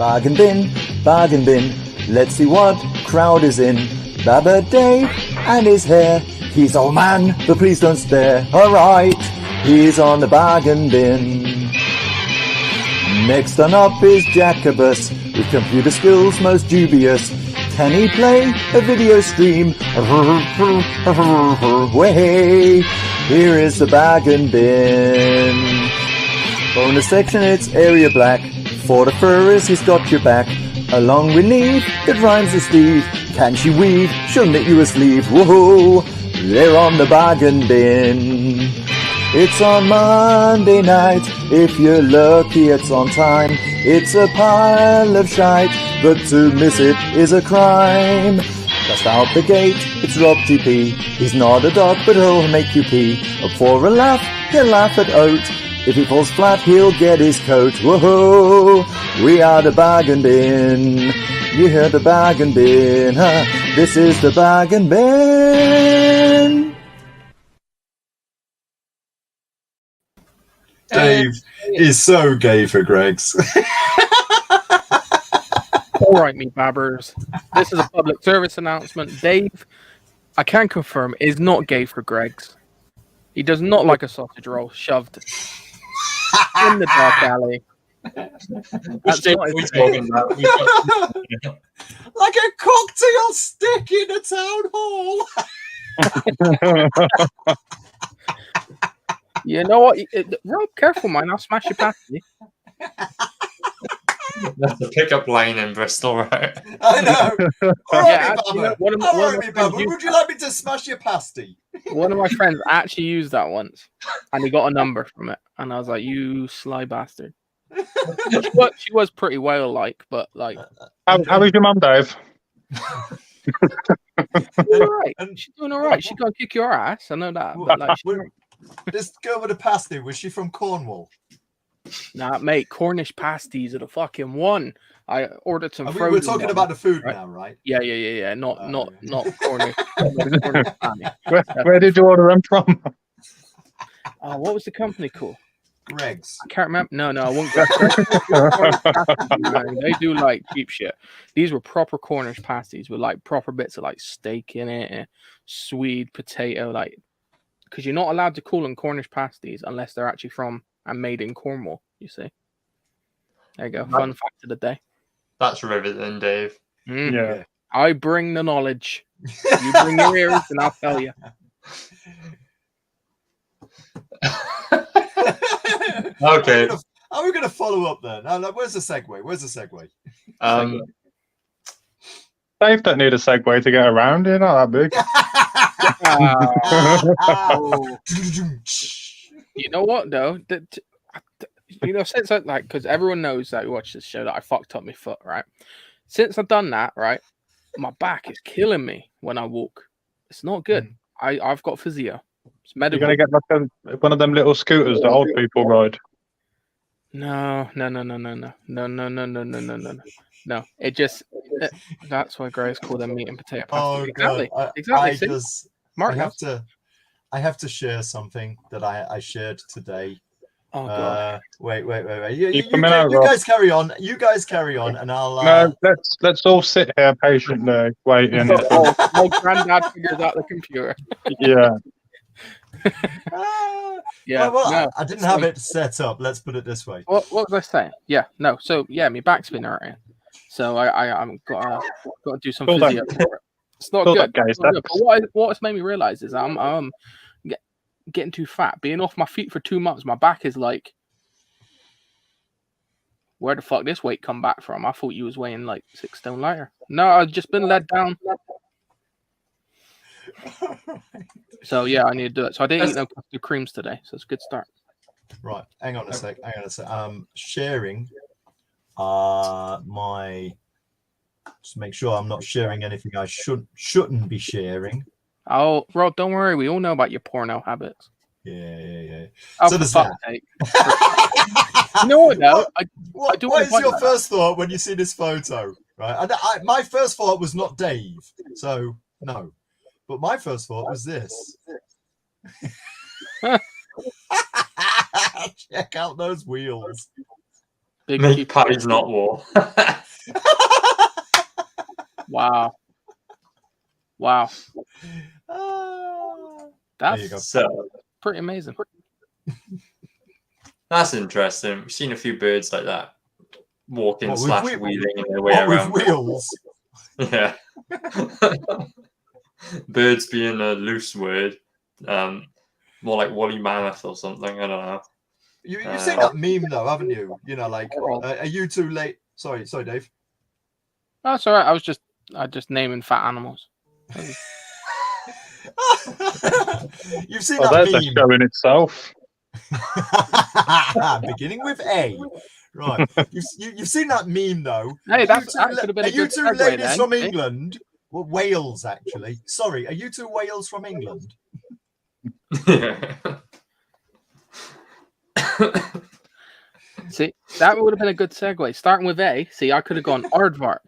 Bargain bin, let's see what crowd is in. Baba Dave and his hair, he's old man, but please don't stare. Alright, he's on the bargain bin. Next on up is Jacobus, with computer skills most dubious. Can he play a video stream? Way, here is the bargain bin. Bonus section, it's area black. For the furries, he's got your back. A long relief that rhymes with Steve. Can she weave? She'll knit you a sleeve. Whoa, they're on the bargain bin. It's on Monday night. If you're lucky, it's on time. It's a pile of shite, but to miss it is a crime. Just out the gate, it's Rob TP. He's not a dog, but he'll make you pee. For a laugh, he'll laugh at Oat. If he falls flat, he'll get his coat. Whoa, we are the bargain bin. You hear the bargain bin, huh? This is the bargain bin. Dave is so gay for Greg's. All right, me babbers. This is a public service announcement. Dave, I can confirm, is not gay for Greg's. He does not like a sausage roll shoved in the dark alley. That's not his thing. Like a cocktail stick in a town hall. You know what? Rob, careful, man. I'll smash your pasty. That's a pickup line in Bristol, right? I know. All right, Yeah, Bubba. actually, All right, Bubba. Would you like me to smash your pasty? One of my friends actually used that once, and he got a number from it. And I was like, "You sly bastard." She was pretty whale-like, but like, how is your mum, Dave? all right. She's doing all right. She's gonna kick your ass. I know that. But like, This girl with a pasty, was she from Cornwall? nah, mate. Cornish pasties are the fucking one. I ordered some. We're talking ones, about the food right? now, right? Yeah. Not Cornish. Where did you order them from? Oh, what was the company called? Greg's. I can't remember. No, I won't go. They do like cheap shit. These were proper Cornish pasties with like proper bits of like steak in it, and Swede potato, like, because you're not allowed to call them Cornish pasties unless they're actually from and made in Cornwall. You see. There you go. Fun fact of the day. That's riveting, Dave. Yeah. I bring the knowledge. You bring your ears, and I'll tell you. Okay. How are we going to follow up then? Where's the segue? Dave don't need a Segway to get around. You're not that big. You know what though? Since I because everyone knows that you watch this show that I fucked up my foot, right? Since I've done that, right, my back is killing me when I walk. It's not good. I've got physio. It's medical. You're gonna get like one of them little scooters that old people ride. No. It just that's why Grace called them meat and potato pasta. Oh, exactly. God. Exactly. Mark, I have to share something that I shared today. Oh God! Wait. You guys carry on. And I'll. No, let's all sit here patiently waiting. Old granddad figures out the computer. Yeah. Yeah. Well, I didn't have it set up. Let's put it this way. What was I saying? Yeah. No. So yeah, my back's been hurting. So I'm got to do some physio for it. It's not good. But what's made me realize is I'm getting too fat. Being off my feet for 2 months, my back is like, where the fuck this weight come back from? I thought you was weighing like 6 stone lighter. No, I've just been led down. So yeah, I need to do it. So I didn't eat no custard creams today, so it's a good start. Right, hang on a sec. Sharing just make sure I'm not sharing anything I shouldn't be sharing. Oh, Rob, don't worry. We all know about your porno habits. Yeah. Oh, so does that. You know what, though? What is your first thought when you see this photo? Right, my first thought was not Dave, so no. But my first thought was this. Check out those wheels. Big Make cute- pies, not war. Wow. Wow. Ah. That's you go. So pretty amazing. that's interesting. We've seen a few birds like that walking What, with slash wheel- wheeling in their way What with around. wheels? Yeah. Birds being a loose word. More like woolly mammoth or something. I don't know. You've seen that meme though, haven't you? You know, like, Oh. are you too late? Sorry, Dave. That's all right. I just naming fat animals. You've seen Oh, that there's a meme. show in itself. Beginning with A. Right. You've seen that meme though. Hey, Are you that two could have been are a you good two segue ladies then, from eh? England? Well, Wales, actually. Sorry, are you two Wales from England? See, that would have been a good segue. Starting with A. See, I could have gone Aardvark,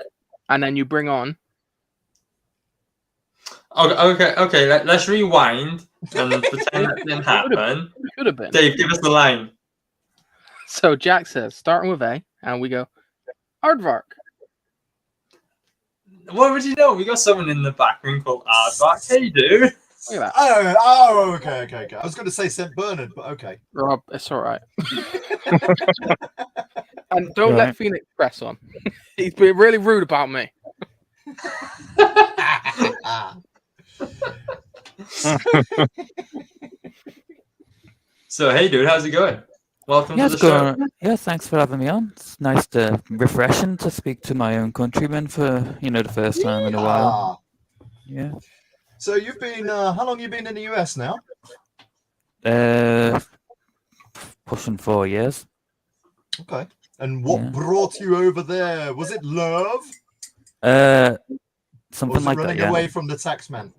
and then you bring on. Okay. Let's rewind and pretend that didn't happen. Could have been. Dave, give us the line. So Jack says, starting with A, and we go Aardvark. What would you know? We got someone in the back room called Aardvark. Hey, dude. Look at that. Okay. I was going to say St. Bernard, but okay. Rob, it's all right. And don't let Right. Phoenix press on. He's been really rude about me. So, hey, dude, how's it going? Welcome Yeah, to the it's show. going. Yeah, thanks for having me on. It's nice to refreshing to speak to my own countrymen for the first time in a while. Yeah. So you've been, how long you been in the US now? Pushing 4 years. Okay. And what Yeah. brought you over there? Was it love? Something Or was it like that. running Yeah. away from the taxman?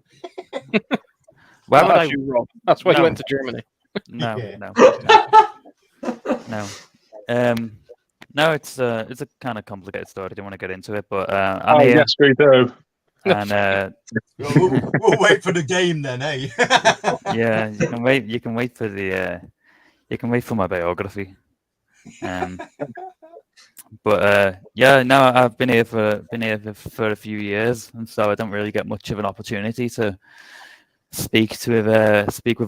Why would That's I? you, Rob. That's why you No. went to Germany. No, Yeah. no. No, it's a kind of complicated story. I don't want to get into it, but I'm Oh, here, yes, we do. and We'll wait for the game then, eh? yeah, you can wait. You can wait for the. You can wait for my biography. But yeah, no, I've been here for a few years, and so I don't really get much of an opportunity to speak with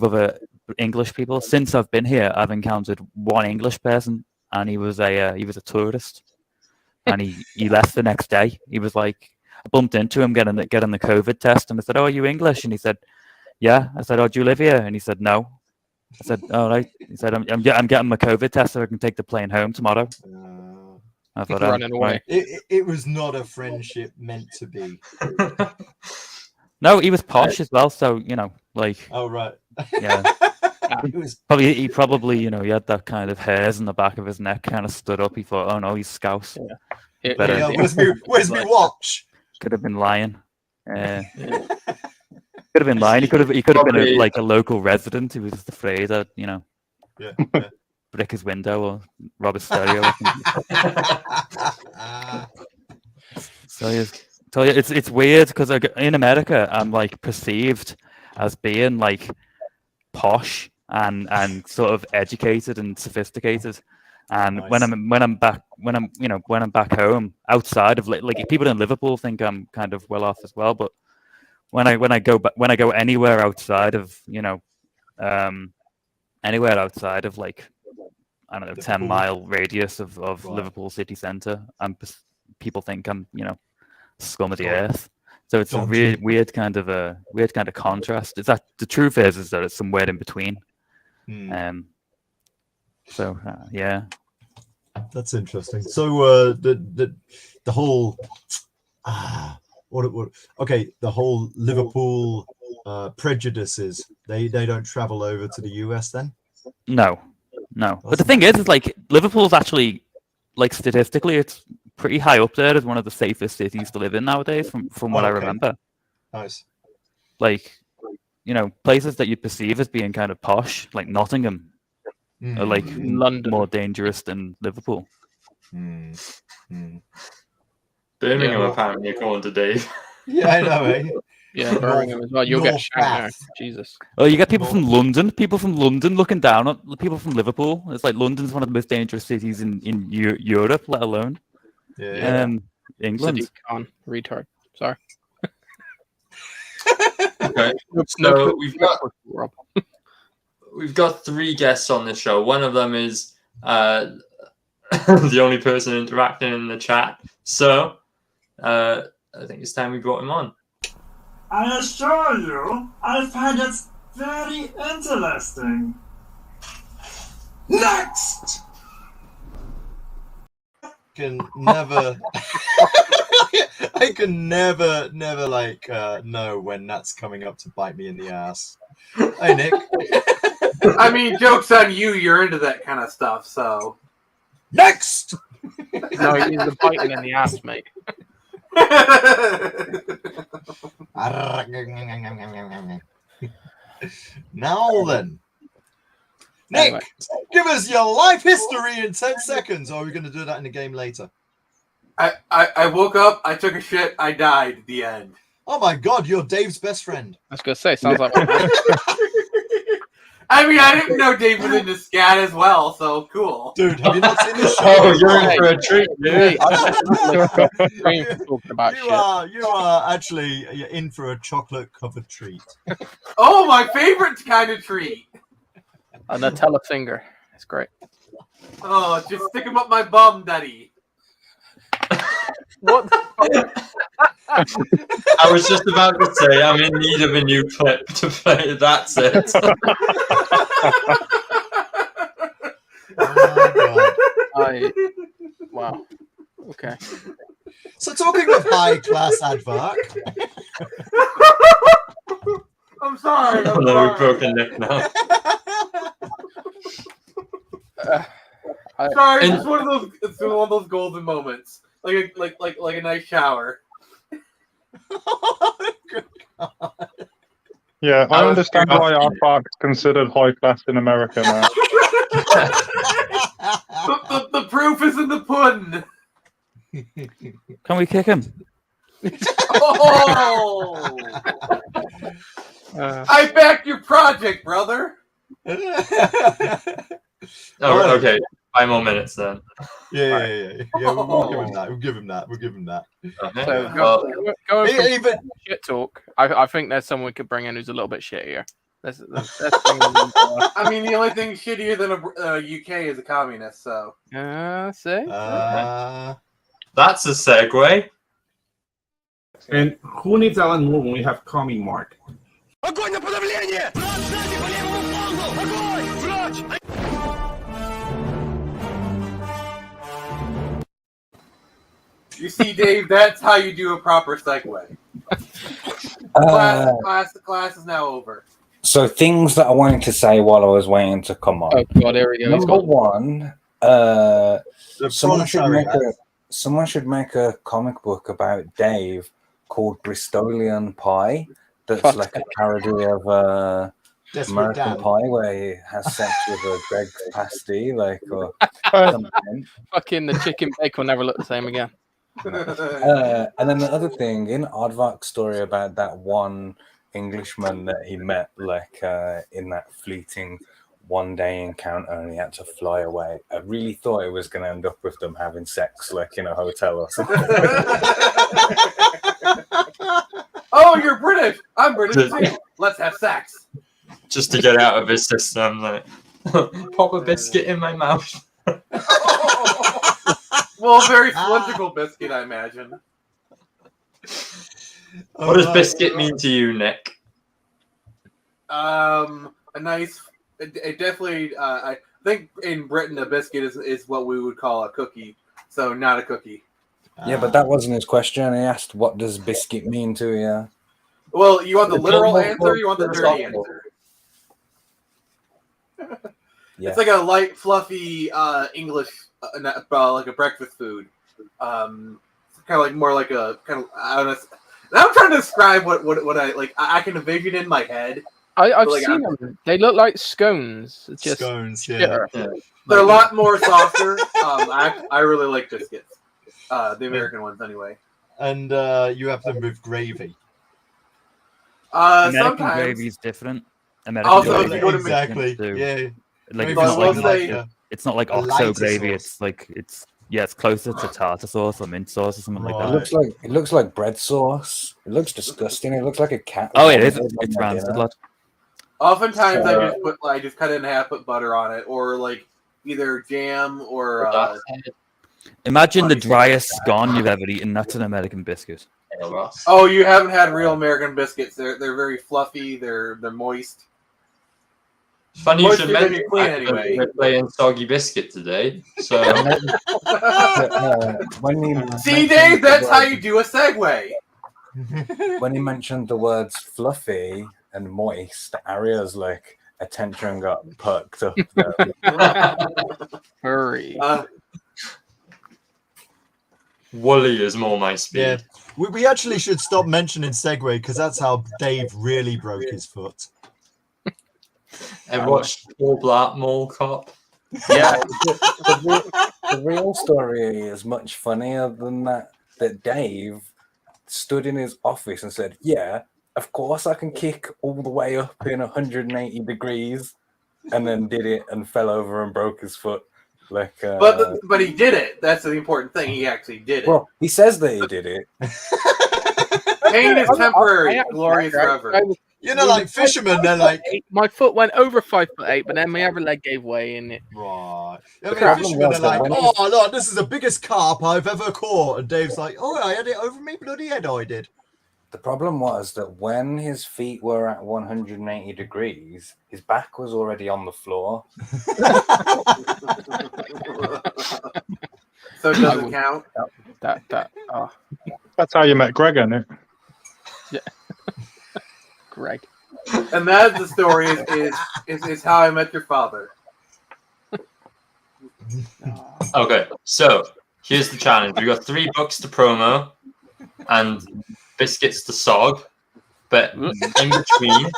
other English people. Since I've been here, I've encountered one English person, and he was a tourist, and he left the next day. He was like, I bumped into him getting the COVID test, and I said, "Oh, are you English?" And he said, "Yeah." I said, "Oh, do you live here?" And he said, "No." I said, "All right." He said, I'm getting my COVID test so I can take the plane home tomorrow." I thought, "Oh, Running away. right." It was not a friendship meant to be. No, he was posh as well, so like, Oh, right. yeah. It was He probably, he had that kind of hairs in the back of his neck kind of stood up. He thought, "Oh no, he's Scouse." Yeah. Better- yeah, where's me watch? Could have been lying. Could have been lying. He could have been Probably- like a local resident who was just afraid that Yeah. break his window or rob his stereo. Or something. So it's weird because in America I'm like perceived as being like posh and sort of educated and sophisticated, and Nice. when I'm back home outside of like people in Liverpool think I'm kind of well off as well, but when I go anywhere outside of anywhere outside of like I don't know, Liverpool. 10-mile radius of Right. Liverpool city centre, and people think I'm scum of the Dodgy. earth. So it's a Dodgy. weird kind of contrast. Is that the truth is that it's somewhere in between. Hmm. So yeah. That's interesting. So the whole the whole Liverpool prejudices, they don't travel over to the US then? No. But the thing is like Liverpool's actually, like statistically, it's pretty high up there as one of the safest cities to live in nowadays, from what I Okay. remember. Nice. Like, places that you perceive as being kind of posh, like Nottingham, are like London. more dangerous than Liverpool. Birmingham, Yeah. apparently, according to Dave. Yeah, I know, eh? Yeah, Birmingham as well. You'll get North shanked there. Bath. Jesus. Oh, you get people from London looking down on people from Liverpool. It's like London's one of the most dangerous cities in Europe, let alone Yeah. England. City con retard. Sorry. Okay. No, So Rob. we've got 3 guests on the show. One of them is the only person interacting in the chat. So I think it's time we brought him on. I assure you, I find it very interesting. Next! Can never I can never like know when that's coming up to bite me in the ass. Hey Nick. I mean, joke's on you, you're into that kind of stuff, so. Next! No, he's the biting in the ass, mate. Now then. Nick, Anyway. give us your life history in 10 seconds, or are we going to do that in a game later? I woke up, I took a shit, I died. The end. Oh my god, you're Dave's best friend. I was gonna say, sounds like. I mean, I didn't know Dave was into scat as well, so cool. Dude, have you not seen this show? Oh, you're in for a treat, dude. You are actually you're in for a chocolate-covered treat. Oh, my favorite kind of treat. A Nutella finger. It's great. Oh, just stick them up my bum, daddy. What? I was just about to say I'm in need of a new clip to play. That's it. Oh my god. Wow. Okay. So talking of high-class advert. I'm sorry. I'm No, sorry. we've broken Nick now. Sorry, And- it's one of those golden moments, like a nice shower. Yeah, I understand why Aardvark's considered high class in America now. The proof is in the pudding. Can we kick him? Oh! I backed your project, brother. Oh, okay. 5 more minutes then. Yeah. We'll give him that. We'll give him that. Okay. So Well, going from Even shit talk, I think there's someone we could bring in who's a little bit shittier. Let's bring him in. I mean, the only thing shittier than a UK is a communist, so. See? that's a segue. And who needs Alan Moore when we have Coming Mark? You see, Dave, that's how you do a proper segue. Class is now over. So things that I wanted to say while I was waiting to come on. Oh god, there we go. Number one, someone should make a comic book about Dave called Bristolian Pie. That's Fuck. like a parody of American Dan. Pie, where he has sex with a Greg pasty, like or something. Fucking the chicken bake will never look the same again. And then the other thing in Aardvark's story about that one Englishman that he met, like in that fleeting one-day encounter, and he had to fly away. I really thought it was going to end up with them having sex, like in a hotel or something. Oh, you're British. I'm British too. Let's have sex. Just to get out of his system, like pop a biscuit in my mouth. Well, very cylindrical biscuit, I imagine. What does biscuit mean to you, Nick? A nice. It definitely. I think in Britain, a biscuit is what we would call a cookie. So not a cookie. Yeah, but that wasn't his question. He asked, "What does biscuit mean to you?" Well, you want the literal more answer? Or you want the dirty philosophical. answer? Yeah. It's like a light, fluffy English, like a breakfast food. Kind of like more like a kind of. I don't know. Now I'm trying to describe what I like. I can envision in my head. I've Like, seen them. They look like scones. Just Scones, yeah. shitter. They're a lot more softer. I really like biscuits. The American ones, anyway. And you have them with gravy. American Sometimes. gravy is different. American Also, gravy if you is go to exactly. different too. Yeah. Like Maybe it's not I will like say- it's not like a oxo lighter gravy. sauce. It's like it's closer to tartar sauce or mint sauce or something like Right. that. It looks like bread sauce. It looks disgusting. It looks like a cat. Oh, it is. vomited on It's my rancid, dinner. lad. Oftentimes, So- I just cut it in half, put butter on it, or like either jam or. Imagine the Funny. driest scone you've ever eaten. That's an American biscuit. Oh, you haven't had real American biscuits. They're very fluffy. They're moist. Funny you Moisture should than mention you clean that, because anyway. we're playing Soggy Biscuit today. So When you See, mentioned Dave, the that's how word- you do a segue. When you mentioned the words fluffy and moist, Aria's like attention got perked up there. Hurry. woolly is more my speed. Yeah. We actually should stop mentioning Segway because that's how Dave really broke his foot. And watched Paul Black Mall Cop. Yeah, the real story is much funnier than that. That Dave stood in his office and said, "Yeah, of course I can kick all the way up in 180 degrees," and then did it and fell over and broke his foot. Like, But he did it. That's the important thing. He actually did it. well, he says that he did it. Pain is temporary. I- Glory is forever. You know, like fishermen, they're like, My foot went over 5'8", but then my other leg gave way, and it. right. I The mean, problem fishermen was are that like, when oh, look, this is the biggest carp I've ever caught. And Dave's like, oh, I had it over me bloody head, I did. The problem was that when his feet were at 180 degrees, his back was already on the floor. So it doesn't count. Oh, That's how you met Greg, isn't it? Greg. And that's the story is how I met your father. Okay, so here's the challenge. We got 3 books to promo and biscuits to sog, but in between,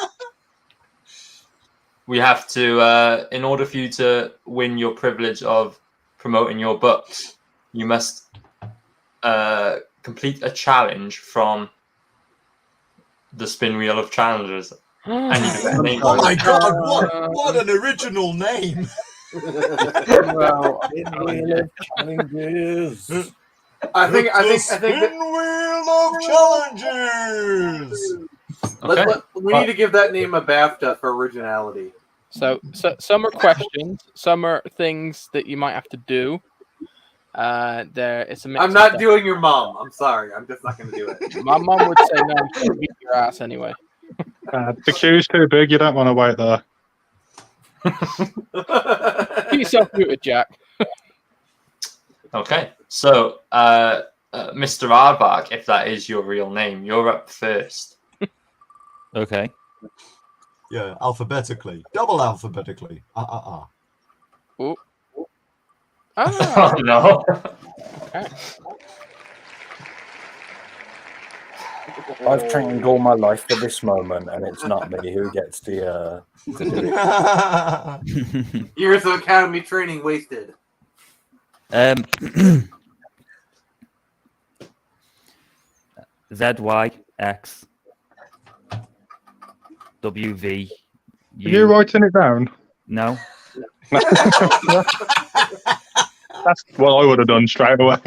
we have to, in order for you to win your privilege of promoting your books, you must complete a challenge from the Spin Wheel of Challengers. And you can name Oh my god, what an original name. Well, Challenges. I think Spin that Wheel of Challengers. Okay. we need to give that name a BAFTA for originality. So some are questions, some are things that you might have to do. It's a mix. I'm not doing your mom. I'm sorry. I'm just not going to do it. My mom would say no. She'll beat your ass anyway. The queue's too big. You don't want to wait there. Keep yourself muted, Jack. Okay, so Mr. Aardvark, if that is your real name, you're up first. Okay. Yeah, alphabetically. Double alphabetically. Oh. Oh, no. Okay. I've trained all my life for this moment, and it's not me who gets to do it. Years of academy training wasted. ZYX WV. Are you writing it down? No. That's what I would have done straight away.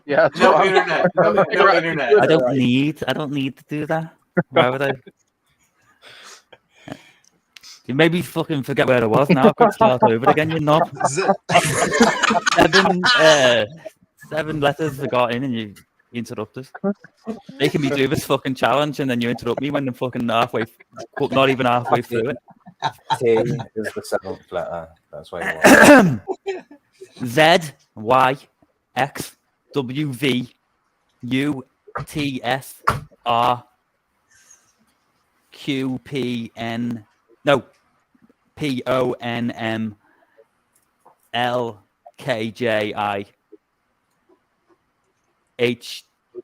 Yeah. No internet. No internet. I don't need to do that. Why would I? You maybe fucking forget where I was now. I could start over again, you knob. 7 letters I got in and you interrupt us. Making me do this fucking challenge and then you interrupt me when I'm fucking halfway, not even halfway through it. T is the 7th letter. That's why you want. Z Y X W V U T S R Q P N no P O N M L K J I H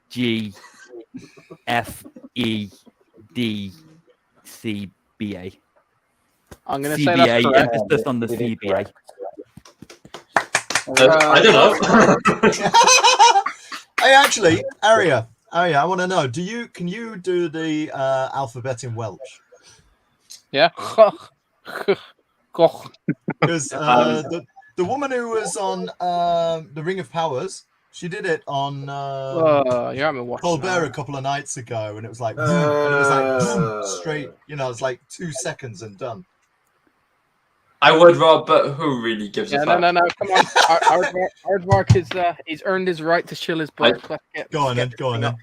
G F E D C B A. I'm going to say that's CBA, correct. emphasis on the CBA. I don't know. Hey, actually, Aria, Oh yeah, I want to know. Can you do the alphabet in Welsh? Yeah. Because the woman who was on the Ring of Powers, she did it on yeah, I've been watching Colbert that. a couple of nights ago, and it was like, and it was like straight. You know, it's like 2 seconds and done. I would, Rob, but who really gives a fuck? No. Come on, Aardvark is he's earned his right to chill his book. Go on then. There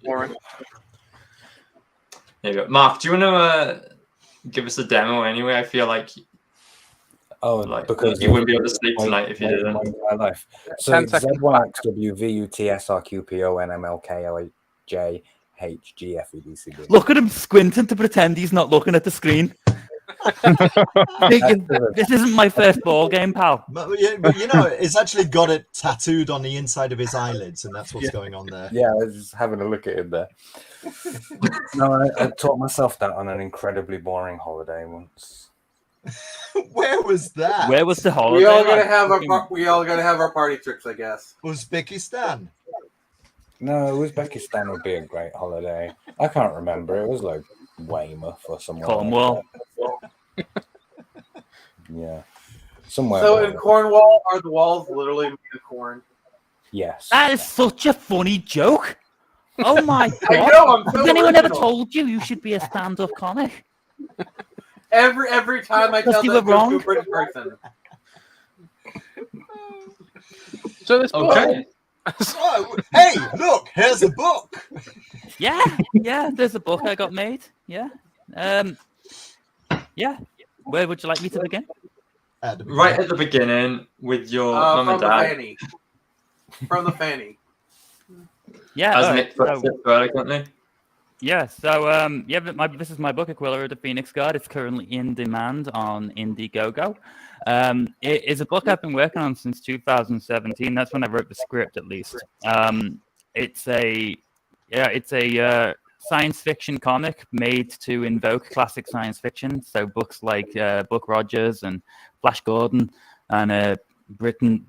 you go. Mark, do you want to give us a demo anyway? I feel like because you wouldn't be able to sleep tonight if you didn't. My life. So Z1XWVUTSRQPONMLKOJHGFEDCB. Look at him squinting to pretend he's not looking at the screen. This isn't my first ball game, pal. But you know, it's actually got it tattooed on the inside of his eyelids, and that's what's going on there. Yeah, I was just having a look at it there. No, I taught myself that on an incredibly boring holiday once. Where was that? Where was the holiday? We all gotta have our party tricks, I guess. Uzbekistan. No, Uzbekistan would be a great holiday. I can't remember. It was like Weymouth or somewhere. Cornwall. Like yeah. Somewhere. So in Cornwall, are the walls literally made of corn? Yes. That is such a funny joke. Oh my god! I know, I'm so Has anyone ever original. told you should be a stand-up comic? Every time I tell you that were joke to a wrong. British person. So this Okay. Oh, hey, look, here's a book. Yeah, there's a book I got made. Yeah. Yeah. Where would you like me to begin? Right at the beginning with your mum and dad. From the fanny. Yeah. As all Nick right, puts it eloquently. Yeah, so this is my book, Aquila of the Phoenix Guard. It's currently in demand on Indiegogo. It is a book I've been working on since 2017. That's when I wrote the script, at least. It's a science fiction comic made to invoke classic science fiction. So books like Buck Rogers and Flash Gordon, and very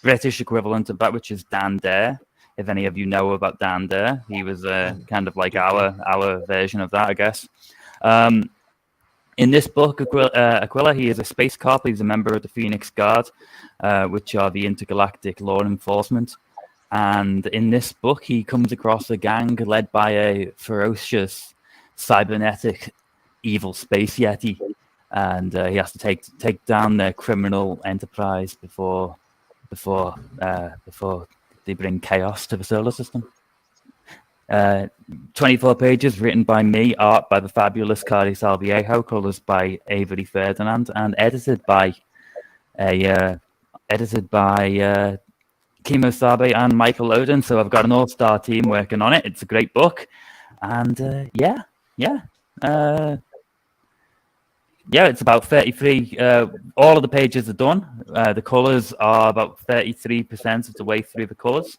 British equivalent of that, which is Dan Dare. If any of you know about Dan Dare, he was kind of like our version of that, I guess. In this book, Aquila, he is a space cop. He's a member of the Phoenix Guard, which are the intergalactic law enforcement. And in this book, he comes across a gang led by a ferocious, cybernetic, evil space yeti, and he has to take down their criminal enterprise before they bring chaos to the solar system. 24 pages, written by me, art by the fabulous Carly Salviejo, colors by Avery Ferdinand, and edited by Kimo Sabe and Michael Odin. So I've got an all-star team working on it. It's a great book, and it's about 33. All of the pages are done. The colors are about 33% of the way through the colors.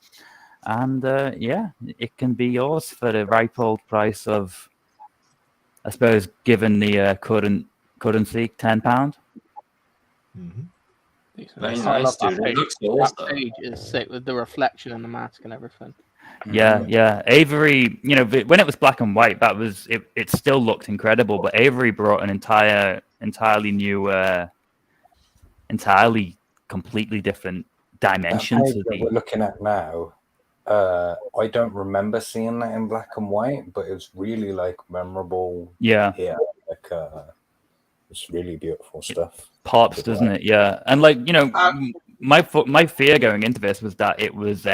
And it can be yours for the ripe old price of, I suppose, given the current currency, £10. Mm-hmm. Very I nice, love that dude. It page. looks That awesome. page is sick with the reflection and the mask and everything. Yeah. Avery, when it was black and white, that was it still looked incredible, but Avery brought an entirely new, completely different dimension That page to that we're looking at now. I don't remember seeing that in black and white, but it was really memorable. Yeah. It's really beautiful stuff. Pops, doesn't it? Yeah, and my fear going into this was that it was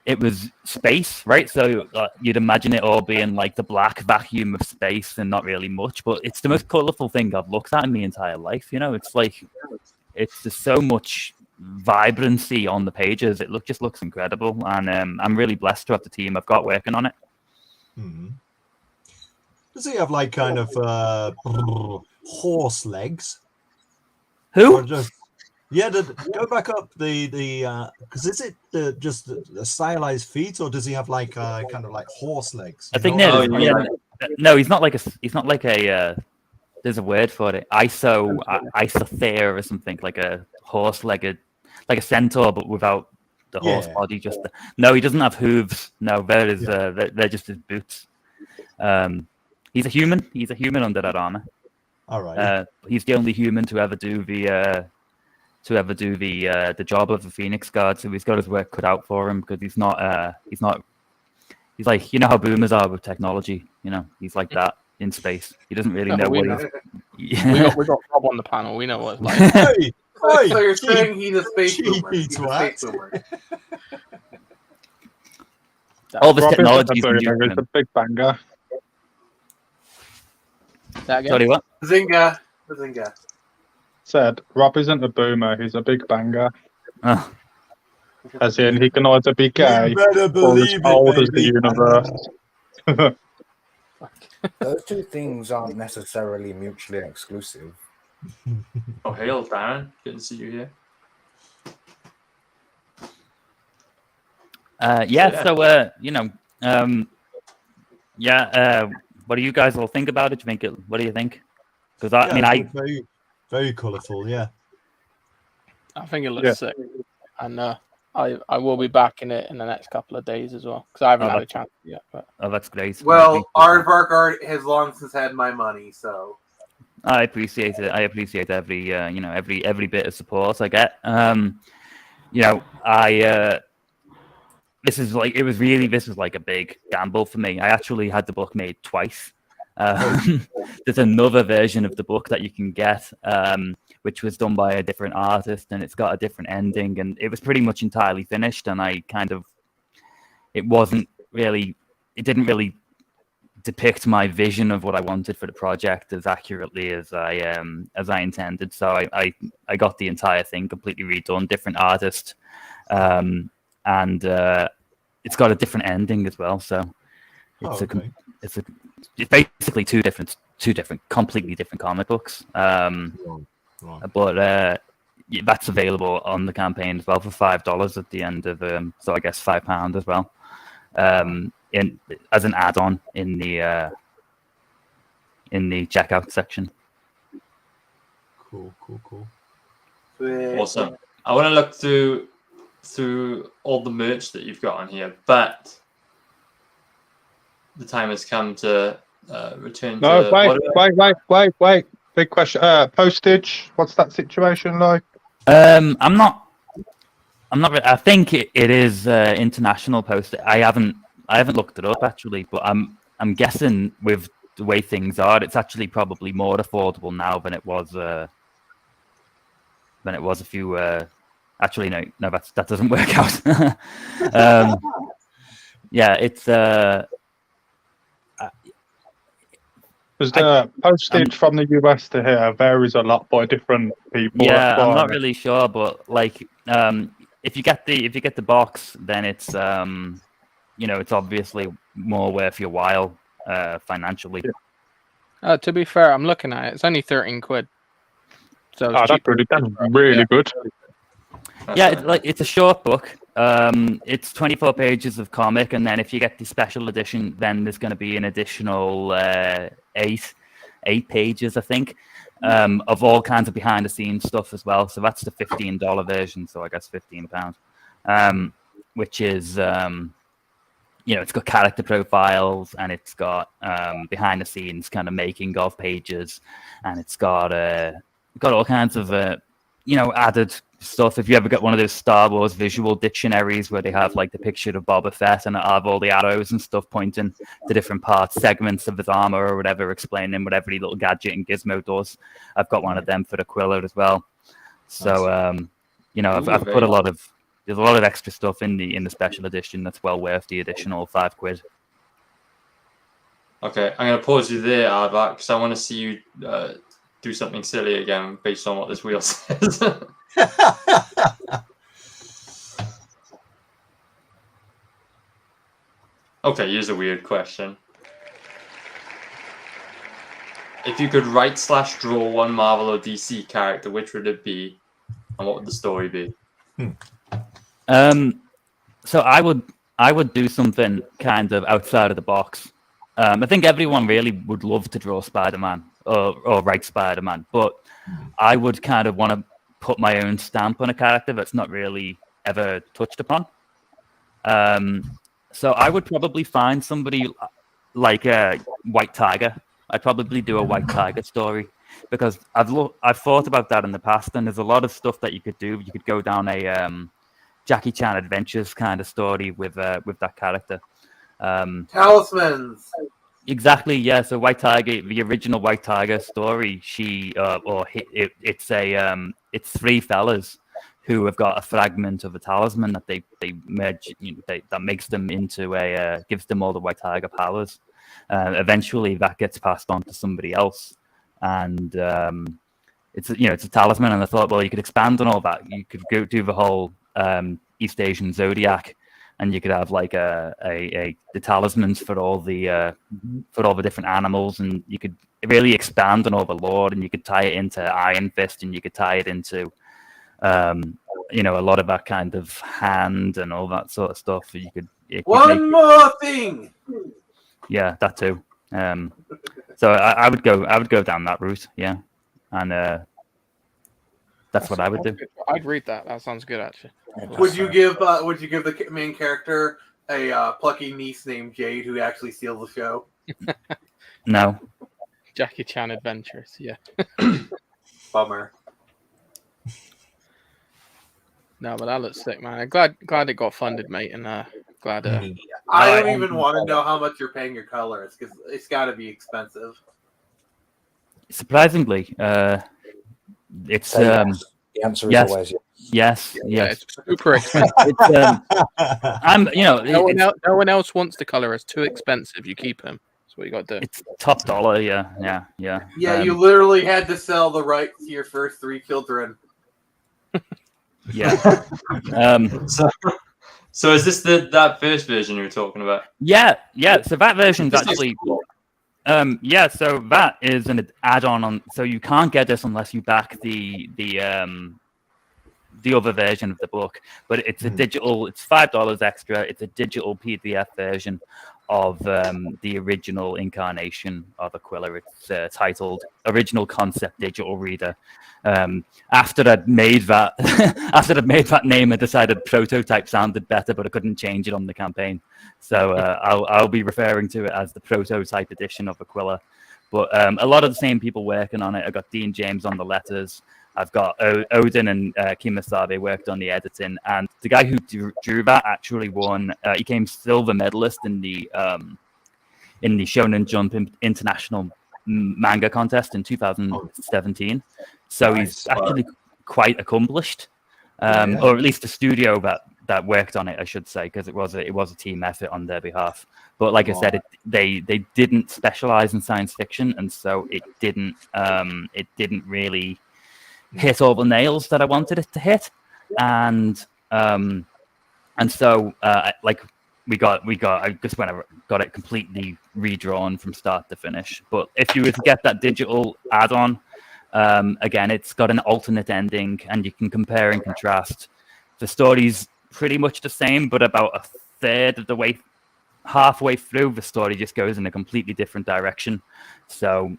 it was space, right? So you'd imagine it all being like the black vacuum of space and not really much, but it's the most colorful thing I've looked at in my entire life. It's just so much vibrancy on the pages. It just looks incredible, and I'm really blessed to have the team I've got working on it. Mm-hmm. Does he have kind of horse legs? Who? Go back up the because is it just the stylized feet, or does he have kind of like horse legs? I think no, he's not like a. There's a word for it, isothere or something, like a horse-legged, like a centaur, but without the horse Yeah. body. No, he doesn't have hooves. No, they're just his boots. He's a human. He's a human under that armor. All right. He's the only human to ever do the job of the Phoenix Guard. So he's got his work cut out for him because he's like, you know how boomers are with technology. You know, he's like that in space. He doesn't really know what he's. We got Rob on the panel. We know what it's like. Hey, So you're saying he's a space boomer? cheeky He's a twat. space boomer. All this Rob technology is is a big banger. That again? Sorry, what? Zinga. Said Rob isn't a boomer, he's a big banger. Oh. As in, he can either be gay You better or as believe it, old as the baby. universe. Those two things aren't necessarily mutually exclusive. Oh, hail, Darren. Good to see you here. What do you guys all think about it? What do you think? Because very, very colourful. Yeah. I think it looks sick, and I will be back in it in the next couple of days as well because I haven't had a chance yet. But that's great. Well, Aardvark Art has long since had my money, so I appreciate it. I appreciate every every bit of support I get. This was like a big gamble for me. I actually had the book made twice. There's another version of the book that you can get, which was done by a different artist, and it's got a different ending, and it was pretty much entirely finished. And it didn't really depict my vision of what I wanted for the project as accurately as I intended. So I got the entire thing completely redone, different artist, and it's got a different ending as well. So it's basically two different completely different comic books. But that's available on the campaign as well for $5 at the end of so I guess £5 as well. As an add-on in the checkout section. Cool. Awesome. I want to look through all the merch that you've got on here, but the time has come to return No, to... wait. Big question. Postage. What's that situation like? I'm not. I think it is international postage. I haven't looked it up actually, but I'm guessing with the way things are, it's actually probably more affordable now than it was a few. Actually, no, that doesn't work out. It's Because the postage from the US to here varies a lot by different people. Yeah, I'm not really sure, but like, if you get the box, then it's it's obviously more worth your while financially. to be fair, I'm looking at it. It's only 13 quid. So it's that's really good. Yeah, it's a short book. It's 24 pages of comic, and then if you get the special edition, then there's going to be an additional 8 pages, I think, of all kinds of behind the scenes stuff as well. So that's the $15 version. So I guess £15, which is it's got character profiles, and it's got behind the scenes kind of making of pages, and it's got all kinds of added stuff. If you ever get one of those Star Wars visual dictionaries where they have like the picture of Boba Fett and have all the arrows and stuff pointing to different parts, segments of his armor or whatever, explaining what every little gadget and gizmo does, I've got one of them for the Quiller as well. So I've put there's a lot of extra stuff in the special edition that's well worth the additional £5. Okay, I'm going to pause you there, Aardvark, because I want to see you do something silly again based on what this wheel says. Okay, here's a weird question. If you could write/draw one Marvel or DC character, which would it be, and what would the story be? So I would do something kind of outside of the box. I think everyone really would love to draw Spider-Man or write Spider-Man, but I would kind of want to put my own stamp on a character that's not really ever touched upon. So I would probably find somebody like a White Tiger. I'd probably do a White Tiger story because I've thought about that in the past, and there's a lot of stuff that you could do. You could go down a Jackie Chan Adventures kind of story with that character. Talismans. Exactly, yeah. So White Tiger, the original White Tiger story, it's three fellas who have got a fragment of a talisman that they merge, that makes them into gives them all the White Tiger powers. Eventually, that gets passed on to somebody else, and it's a talisman. And I thought, well, you could expand on all that. You could go do the whole East Asian zodiac. And you could have like the talismans for all the different animals, and you could really expand on all the lore, and you could tie it into Iron Fist, and you could tie it into a lot of that kind of hand and all that sort of stuff. You could one more thing. Yeah, that too. So I would go down that route, yeah, and that's what I would do. I'd read that. That sounds good, actually. Would you give the main character a plucky niece named Jade who actually steals the show? No. Jackie Chan Adventures, yeah. Bummer. No, but that looks sick, man. I'm glad it got funded, mate, and glad. I don't even want to know how much you're paying your colors because it's got to be expensive. Surprisingly, it's the answer is yes. always yes. Yeah, it's super expensive. No one else wants the color. It's too expensive. You keep him. That's what you got to do. It's top dollar. Yeah. Yeah, you literally had to sell the rights to your first 3 children. Yeah. So is this that first version you were talking about? Yeah. So that version's actually. So that is an add-on on. So you can't get this unless you back the other version of the book. But it's a digital. It's $5 extra. It's a digital PDF version of the original incarnation of Aquila. It's titled "Original Concept Digital Reader." After I'd made that name, I decided Prototype sounded better, but I couldn't change it on the campaign. So I'll be referring to it as the Prototype edition of Aquila. But a lot of the same people working on it. I've got Dean James on the letters. I've got Odin and Kimasabe worked on the editing, and the guy who drew that actually won. He came silver medalist in the Shonen Jump International Manga Contest in 2017. So he's actually quite accomplished, or at least the studio that worked on it, I should say, because it was a team effort on their behalf. But like I said, they didn't specialize in science fiction, and so it didn't really hit all the nails that I wanted it to hit, and so we got I just went got it completely redrawn from start to finish. But if you were to get that digital add-on, again, it's got an alternate ending, and you can compare and contrast. The story's pretty much the same, but about a third of the way, halfway through, the story just goes in a completely different direction. So,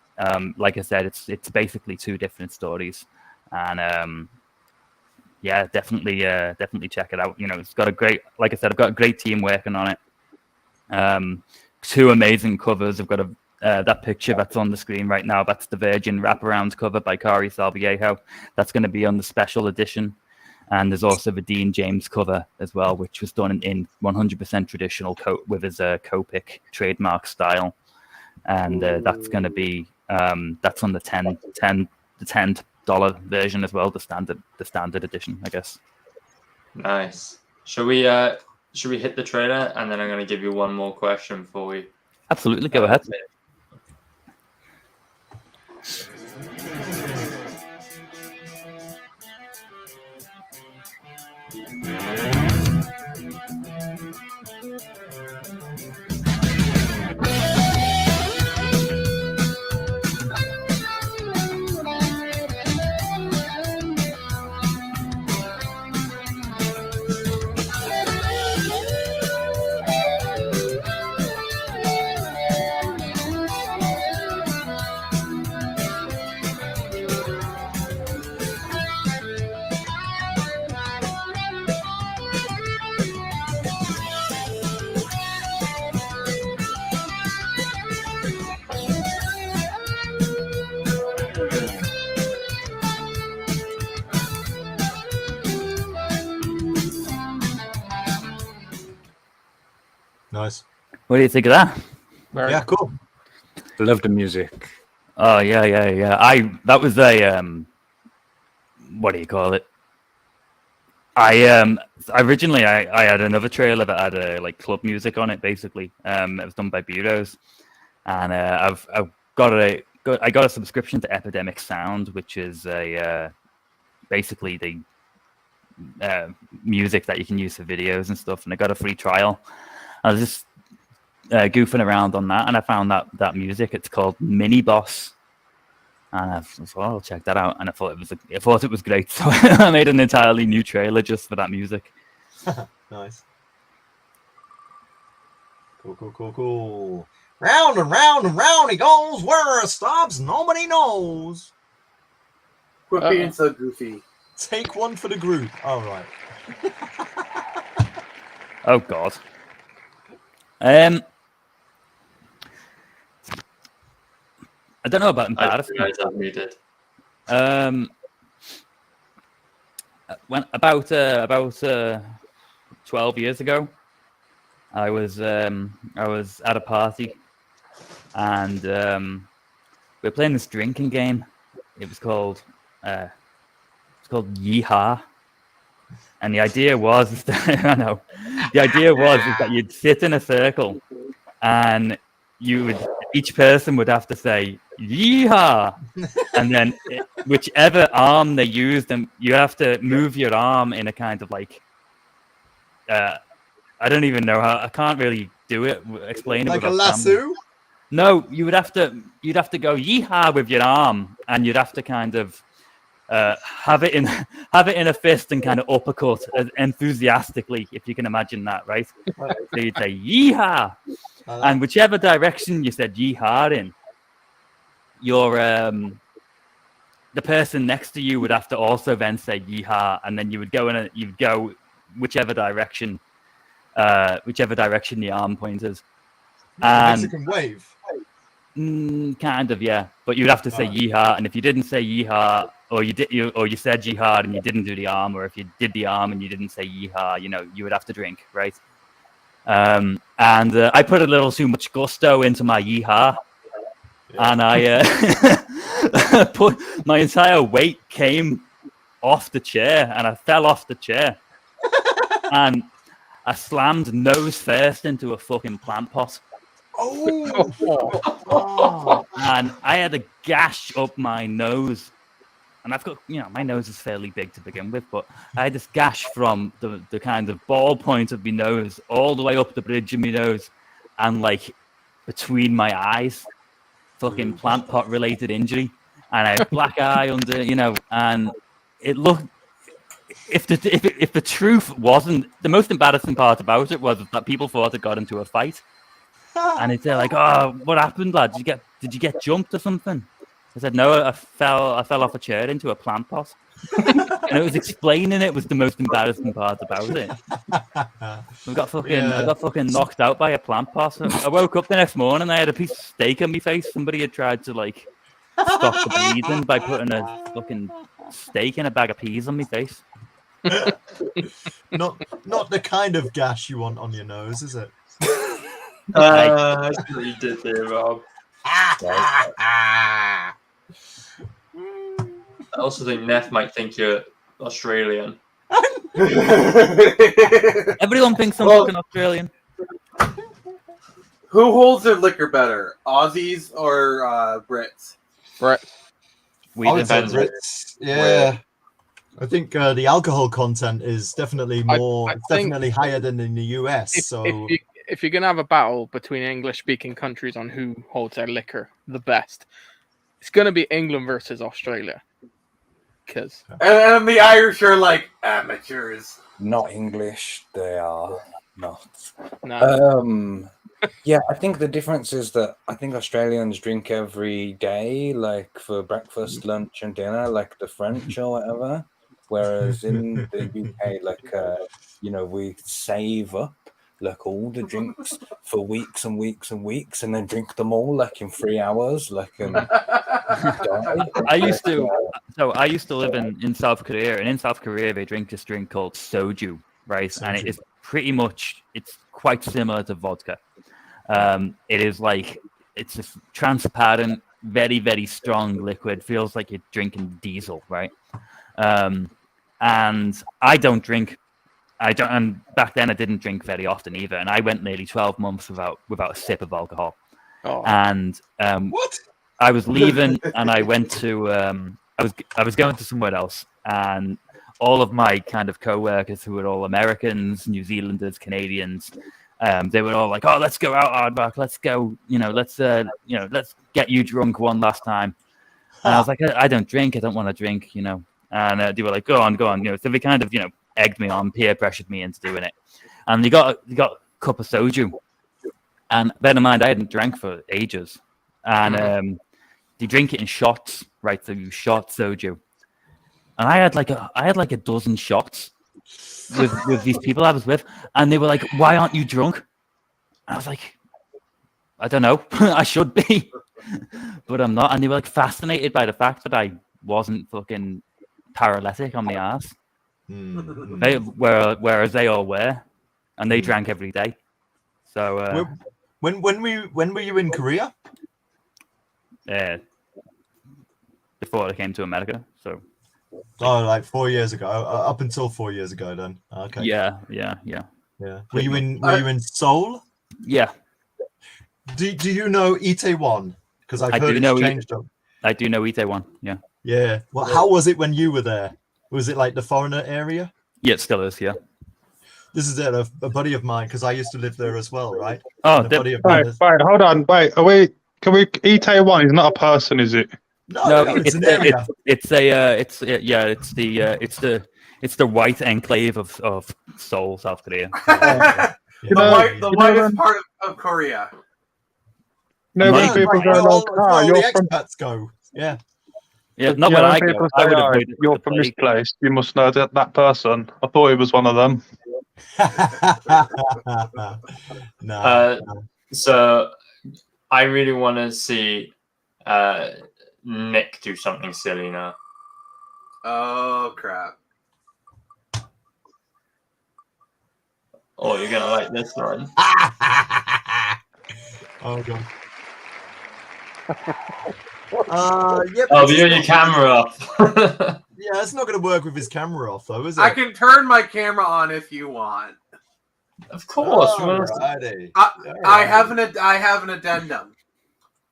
like I said, it's basically 2 different stories. And definitely check it out. It's got a great, like I said, I've got a great team working on it. 2 amazing covers. I've got that picture that's on the screen right now. That's the Virgin wraparound cover by Kari Salviejo. That's going to be on the special edition. And there's also the Dean James cover as well, which was done in 100% traditional with his Copic trademark style. And that's going to be that's on the $10 version as well, the standard edition, I guess. Nice. Should we hit the trailer, and then I'm going to give you one more question before we. Absolutely, go ahead. What do you think of that? Yeah, cool. Love the music. Oh yeah. That was a what do you call it? Originally I had another trailer that had like club music on it. Basically, it was done by Bureaus, and I got a subscription to Epidemic Sound, which is basically the music that you can use for videos and stuff. And I got a free trial. I was just goofing around on that, and I found that music. It's called Mini Boss. And I thought, I'll check that out. And I thought it was great. So I made an entirely new trailer just for that music. Nice. Cool. Round and round and round he goes. Where it stops, nobody knows. Quit being so goofy. Take one for the group. All right. Oh God. I don't know about embarrassment. I don't need it. When about 12 years ago, I was at a party, and we were playing this drinking game. It was called Yeehaw, and the idea was that you'd sit in a circle, and each person would have to say yeehaw, and then whichever arm they used, and you have to move your arm in a kind of like I don't even know how. I can't really explain it like a lasso. No, you'd have to go yeehaw with your arm, and you'd have to kind of have it in a fist and kind of uppercut enthusiastically, if you can imagine that, right? So you'd say yeehaw, and whichever direction you said yeehaw in, the person next to you would have to also then say yeehaw, and then you would go whichever direction the arm pointed. And Mexican wave. Kind of, yeah. But you'd have to say yeehaw, and if you didn't say yeehaw, or you said yeehaw and you didn't do the arm, or if you did the arm and you didn't say yeehaw, you would have to drink, right? And I put a little too much gusto into my yeehaw, and I put my entire weight came off the chair, and I fell off the chair, and I slammed nose first into a fucking plant pot. Oh! And I had a gash up my nose, and I've got, my nose is fairly big to begin with, but I had this gash from the kind of ball point of my nose all the way up the bridge of my nose, and like between my eyes, fucking plant pot related injury, and I had black eye under, and it looked. If the truth wasn't, the most embarrassing part about it was that people thought it got into a fight. And they're like, "Oh, what happened, lad? Did you get jumped or something?" I said, "No, I fell off a chair into a plant pot." And it was explaining it was the most embarrassing part about it. I got fucking knocked out by a plant pot. I woke up the next morning, I had a piece of steak on my face. Somebody had tried to like stop the bleeding by putting a fucking steak in a bag of peas on my face. Not the kind of gash you want on your nose, is it? I see what you did there, Rob. I also think Neff might think you're Australian. Everyone thinks I'm fucking Australian. Who holds their liquor better, Aussies or Brits? Brits. I would say Brits. Yeah. I think the alcohol content is definitely definitely higher than in the US. If you're gonna have a battle between English-speaking countries on who holds their liquor the best, it's gonna be England versus Australia. And the Irish are like amateurs. Not English, they are not. No. Yeah, I think the difference is that I think Australians drink every day, like for breakfast, lunch, and dinner, like the French or whatever. Whereas in the UK, like we save up like all the drinks for weeks and weeks and weeks, and then drink them all like in 3 hours, like I used to live in South Korea, and in South Korea they drink this drink called soju, right? And it is it's quite similar to vodka. It is like it's a transparent, very very strong liquid. Feels like you're drinking diesel, right? And I don't drink. I don't. And back then, I didn't drink very often either. And I went nearly 12 months without a sip of alcohol. Oh. And What? I was leaving, and I went to. I was going to somewhere else, and all of my kind of co-workers who were all Americans, New Zealanders, Canadians, they were all like, "Oh, let's go out, Aardvark. Let's go. Let's get you drunk one last time." And I was like, "I don't drink. I don't want to drink." And they were like, "Go on." So they kind of egged me on, peer pressured me into doing it. And they got a cup of soju. And bear in mind, I hadn't drank for ages. And they drink it in shots, right? So you shot soju. And I had like a dozen shots with these people I was with, and they were like, "Why aren't you drunk?" And I was like, "I don't know. I should be, but I'm not." And they were like fascinated by the fact that I wasn't fucking paralytic on my ass. Whereas they all were, and they drank every day. So when were you in Korea? Before I came to America, so. Oh, like 4 years ago. Up until 4 years ago, then. Okay. Yeah. Were you in Seoul? Yeah. Do you know Itaewon? Because I've heard it's changed up. I do know Itaewon. Yeah. Yeah. Well, how was it when you were there? Was it like the foreigner area? Yeah, it still is. Yeah. This is it. A buddy of mine, because I used to live there as well, right? Oh, wait, hold on. Wait, can we Itaewon is not a person, is it? No, it's an area. It's the white enclave of Seoul, South Korea. The whitest part of Korea. No, when people go like, you're from expats go. Yeah. Yeah, not when I people go. Say, I would you're from this place. You must know that person. I thought he was one of them. No. So I really want to see Nick do something silly now. Oh crap! Oh, you're gonna like this one. Oh god. But you your camera off. Yeah, it's not going to work with his camera off, though, is it? I can turn my camera on if you want. Of course. I have an addendum.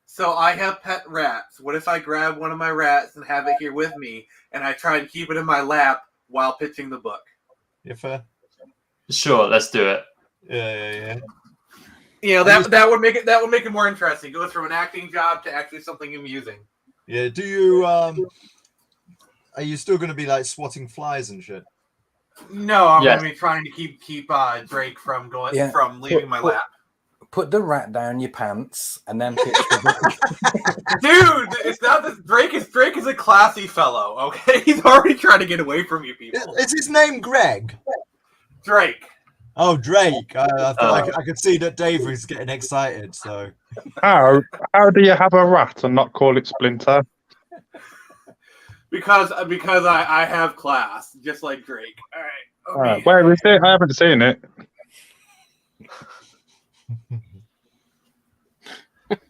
So I have pet rats. What if I grab one of my rats and have it here with me, and I try and keep it in my lap while pitching the book? Yeah, fair. Sure, let's do it. Yeah. That would make it more interesting. Go from an acting job to actually something amusing. Yeah. Do you are you still going to be like swatting flies and shit? No, I'm going to be trying to keep Drake from leaving my lap. Put the rat down your pants and then pitch the book. Dude, it's not this. Drake is a classy fellow. Okay, he's already trying to get away from you people. Is his name Greg? Drake. Oh, Drake. I thought I could see that Dave was getting excited. So how do you have a rat and not call it Splinter? Because I have class, just like Drake. All right. Where is it? I haven't seen it.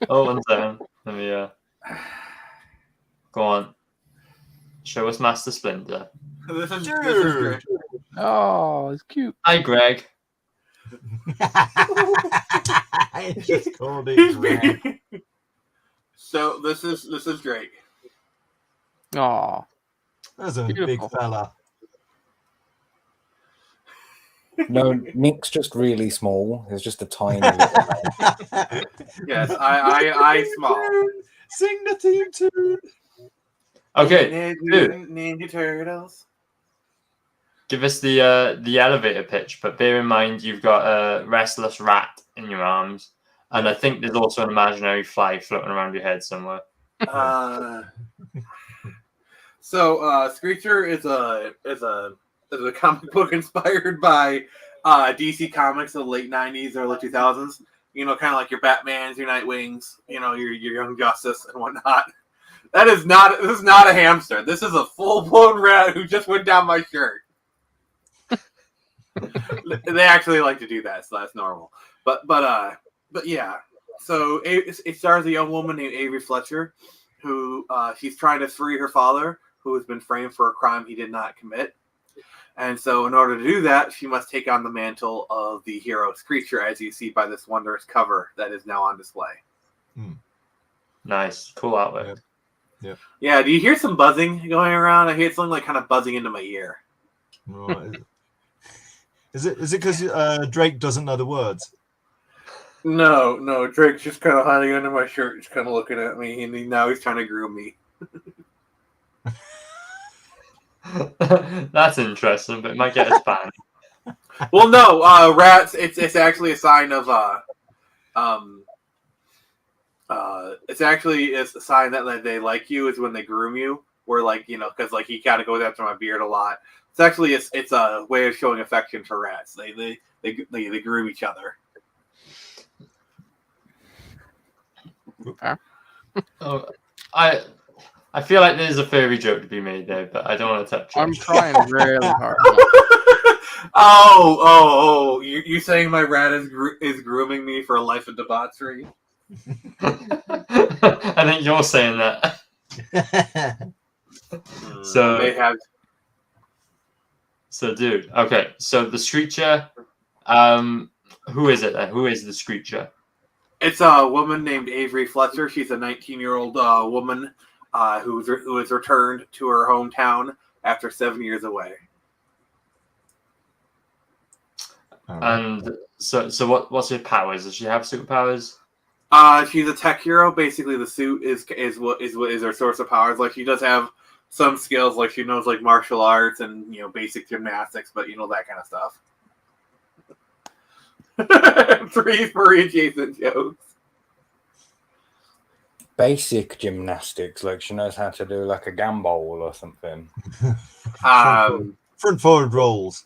Oh, 1 second. Let me go on. Show us Master Splinter. This is Drake. Oh, it's cute. Hi, Greg. I just called it Greg. So this is Drake. Oh, that's a big fella. No, Nick's just really small. He's just a tiny little man. Yes, I small. Sing the theme tune. Okay, Ninja Turtles. give us the elevator pitch, but bear in mind you've got a restless rat in your arms, and I think there's also an imaginary fly floating around your head somewhere. So Screecher is a comic book inspired by DC Comics of the late 90s, early 2000s. You know, kind of like your Batmans, your Nightwings, you know, your Young Justice and whatnot. This is not a hamster. This is a full-blown rat who just went down my shirt. They actually like to do that, so that's normal. But But yeah, so it stars a young woman named Avery Fletcher, who she's trying to free her father, who has been framed for a crime he did not commit. And so in order to do that, she must take on the mantle of the hero's creature, as you see by this wondrous cover that is now on display. Nice. Cool artwork. Yep. Yep. Yeah, do you hear some buzzing going around? I hear something like kind of buzzing into my ear. Right. Is it because Drake doesn't know the words? No, Drake's just kind of hiding under my shirt, just kind of looking at me, and now he's trying to groom me. That's interesting, but it might get us banned. Well, no, rats. It's actually a sign of it's actually a sign that they like you is when they groom you. Where like because like he kind of goes after my beard a lot. It's actually it's a way of showing affection for rats. They groom each other. Oh, I feel like there's a furry joke to be made there, but I don't want to touch it. I'm trying really hard. Oh! You saying my rat is grooming me for a life of debauchery? I think you're saying that. So they have. So, dude. Okay. So the Screecher. Who is it then? Who is the Screecher? It's a woman named Avery Fletcher. She's a 19-year-old woman who has returned to her hometown after 7 years away. And so what's her powers? Does she have superpowers? She's a tech hero. Basically, the suit is what is her source of powers. Like she does have some skills, like she knows like martial arts and basic gymnastics, but that kind of stuff. 3 furry adjacent jokes. Basic gymnastics, like she knows how to do like a gambol or something. Front forward rolls.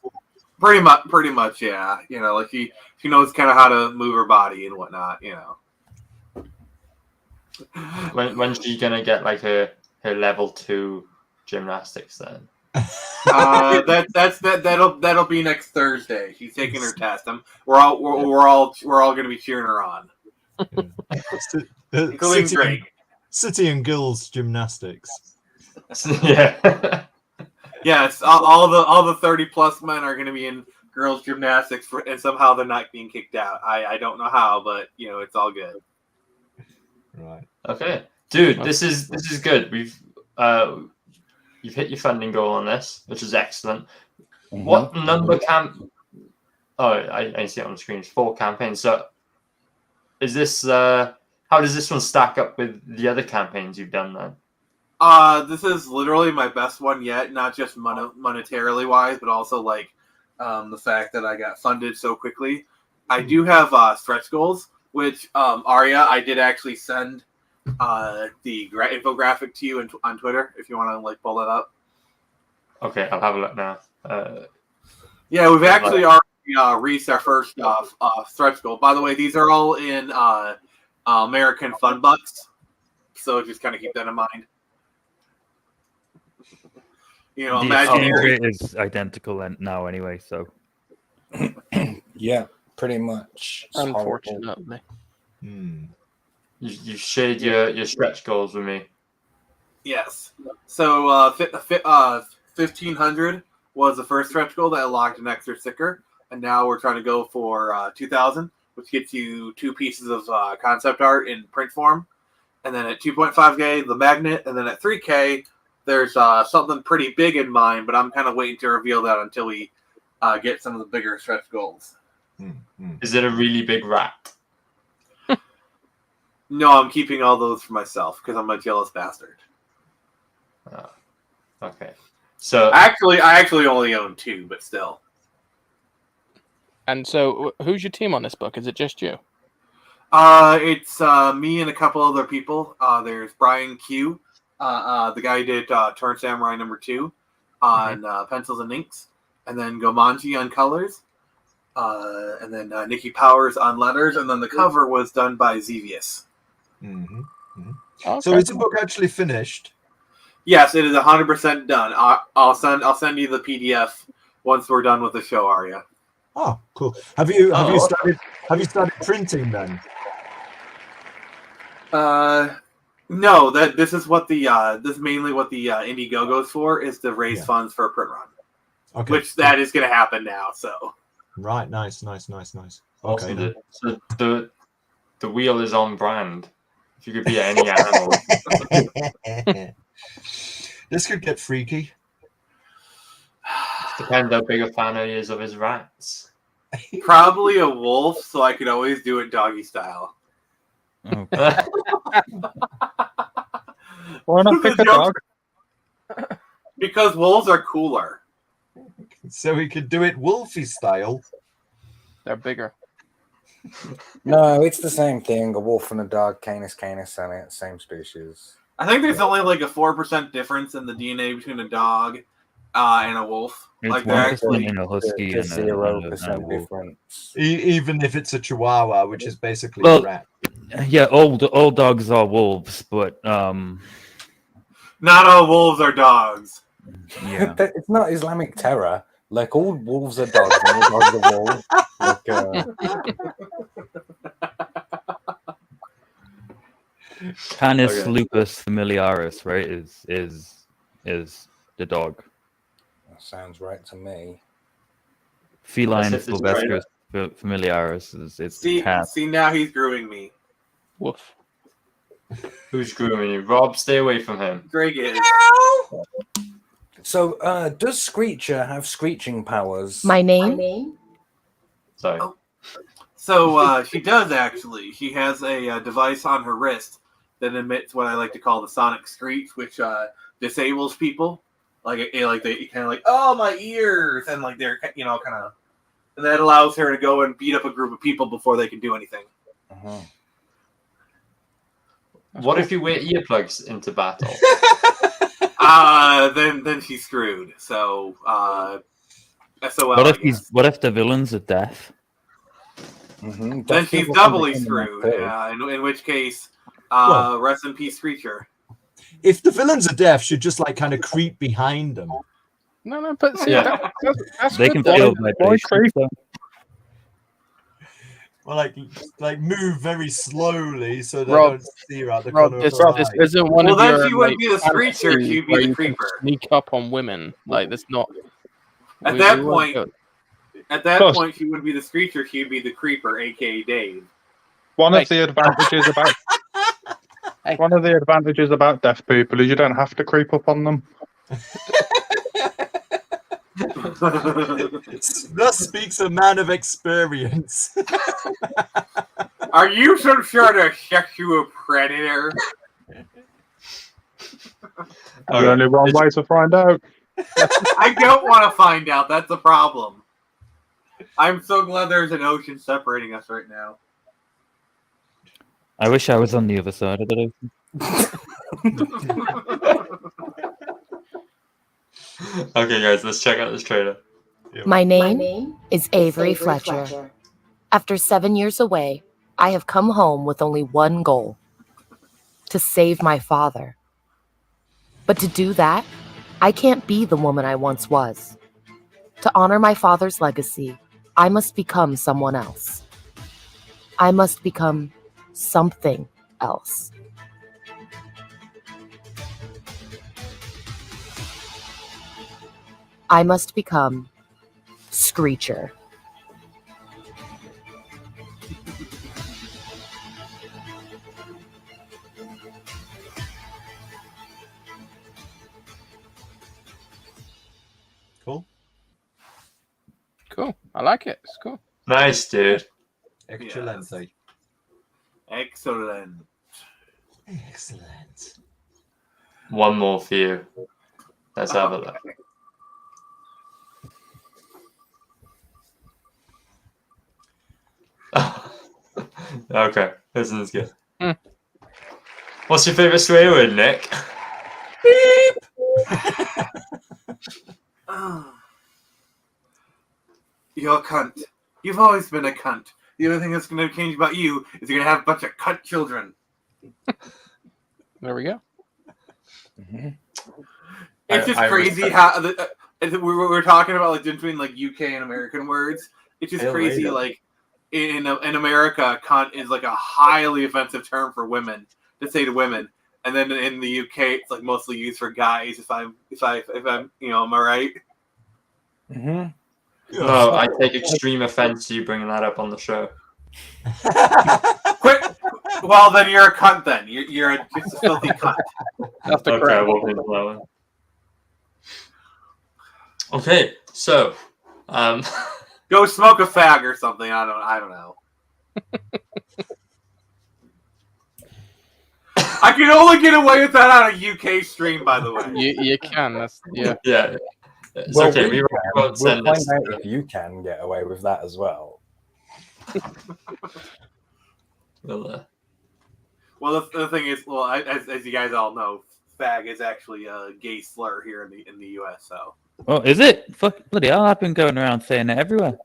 Pretty much, yeah. Like she knows kind of how to move her body and whatnot. When's she gonna get like her level 2 gymnastics then? That'll be next Thursday. She's taking her test. We're all gonna be cheering her on. Including Drake. City and Girls Gymnastics. Yeah. Yes, all the 30+ men are gonna be in girls gymnastics and somehow they're not being kicked out. I don't know how, but it's all good. Right. Okay. Dude, this is good. You've hit your funding goal on this, which is excellent. Mm-hmm. What number I see it on the screen. It's 4 campaigns. So is this how does this one stack up with the other campaigns you've done then? This is literally my best one yet, not just monetarily wise, but also like the fact that I got funded so quickly. I do have stretch goals, which Arya, I did actually send the infographic to you on Twitter if you want to like pull that up. Okay, I'll have a look now. Yeah, we've actually already reached our first stretch goal. By the way, these are all in American Fun Bucks, so just kind of keep that in mind. Imagine rate is identical now anyway, so yeah, pretty much. Unfortunately. You shared your stretch goals with me. Yes. So 1,500 was the first stretch goal that locked an extra sticker, and now we're trying to go for 2,000, which gets you 2 pieces of concept art in print form, and then at 2.5K the magnet, and then at 3K there's something pretty big in mind, but I'm kind of waiting to reveal that until we get some of the bigger stretch goals. Is it a really big rat? No, I'm keeping all those for myself because I'm a jealous bastard. Okay. So I actually only own 2, but still. And so, who's your team on this book? Is it just you? It's me and a couple other people. There's Brian Q, the guy who did Turn Samurai #2 on pencils and inks, and then Gomanji on colors, and then Nikki Powers on letters, and then the cover was done by Xevious. Okay. So is the book actually finished? Yes, it is 100% done. I'll send you the PDF once we're done with the show, Arya. Oh, cool. Have you started printing then? No, this is what this is mainly what the Indiegogo's for, is to raise funds for a print run. Okay. Which that is going to happen now. So. Right. Nice. Awesome, Okay. dude. So the wheel is on brand. If you could be any animal. This could get freaky. Depends how big a fan he is of his rats. Probably a wolf, so I could always do it doggy style. Oh, Why not pick a dog? Because wolves are cooler. So we could do it wolfy style. They're bigger. No, it's the same thing. A wolf and a dog, Canis canis, and it same species. I think there's only like a 4% difference in the DNA between a dog and a wolf. it's Like 1% they're actually in a husky and a 0% wolf. difference. Even if it's a Chihuahua, which is basically Well, a rat. Yeah, all dogs are wolves, but not all wolves are dogs. yeah. It's not Islamic terror. Like, all wolves are dogs and all dogs are wolves. Canis Okay. lupus familiaris, right? Is the dog. That sounds right to me. Feline That's it, sylvestris familiaris is cat. See, now he's grooming me. Woof. Who's grooming you? Rob, stay away from him. Greg is. So, does Screecher have screeching powers? My name? Sorry. So she does actually. She has a device on her wrist that emits what I like to call the sonic screech, which disables people. Like they kind of like, oh, my ears, and like they're kind of, and that allows her to go and beat up a group of people before they can do anything. Uh-huh. What if you wear earplugs into battle? Then she's screwed. So SOL. What if the villains are deaf? Mm-hmm. Then she's doubly screwed. In which case, rest in peace, Screecher. If the villains are deaf, should just like kind of creep behind them. No, but see, Yeah. that's They good. can feel Why vibrations. creep? though. Well, like move very slowly so they Rob, don't see her out the Rob, corner this, of her this eye. isn't one Well, of then your she wouldn't be the Screecher, fantasies she'd be where the you can Creeper. sneak up on women. Like, that's not. At that we won't point, do it. At that Plus- point, she would be the Screecher. She'd be the Creeper, aka Dave. One Hey. of the advantages about Hey. one of the advantages about deaf people is you don't have to creep up on them. Thus speaks a man of experience. Are you some sort of sexual predator? There's only one way to find out. I don't want to find out. That's a problem. I'm so glad there's an ocean separating us right now. I wish I was on the other side of the Okay, guys, let's check out this trailer. My name is Avery Fletcher. After 7 years away, I have come home with only one goal: to save my father. But to do that, I can't be the woman I once was. To honor my father's legacy, I must become someone else. I must become something else. I must become Screecher. Cool. Cool. I like it. It's cool. Nice, dude. Excelente. Excellent. Excellent. One more for you. Let's have a look. Okay, this is good. Mm. What's your favorite swear word, Nick? You're a cunt. You've always been a cunt. The only thing that's going to change about you is you're going to have a bunch of cunt children. There we go. It's just I crazy respect- how we were talking about like between like UK and American words. It's just Hell, crazy yeah. like in America, cunt is like a highly offensive term for women to say to women, and then in the UK, it's like mostly used for guys. If I'm, am I right? Mm-hmm. No, I take extreme offense to you bringing that up on the show. Quick. Well, then you're a cunt. Then you're just a filthy cunt. That's the Okay, correct we'll move on. Okay, so Go smoke a fag or something. I don't know. I can only get away with that on a UK stream, by the way. You can. That's yeah. Yeah. It's Well, okay. we'll won't send find this. out if you can get away with that as well. Well, the thing is, well, as you guys all know, fag is actually a gay slur here in the US. So. Oh, is it? Fuck, bloody hell! I've been going around saying it everywhere.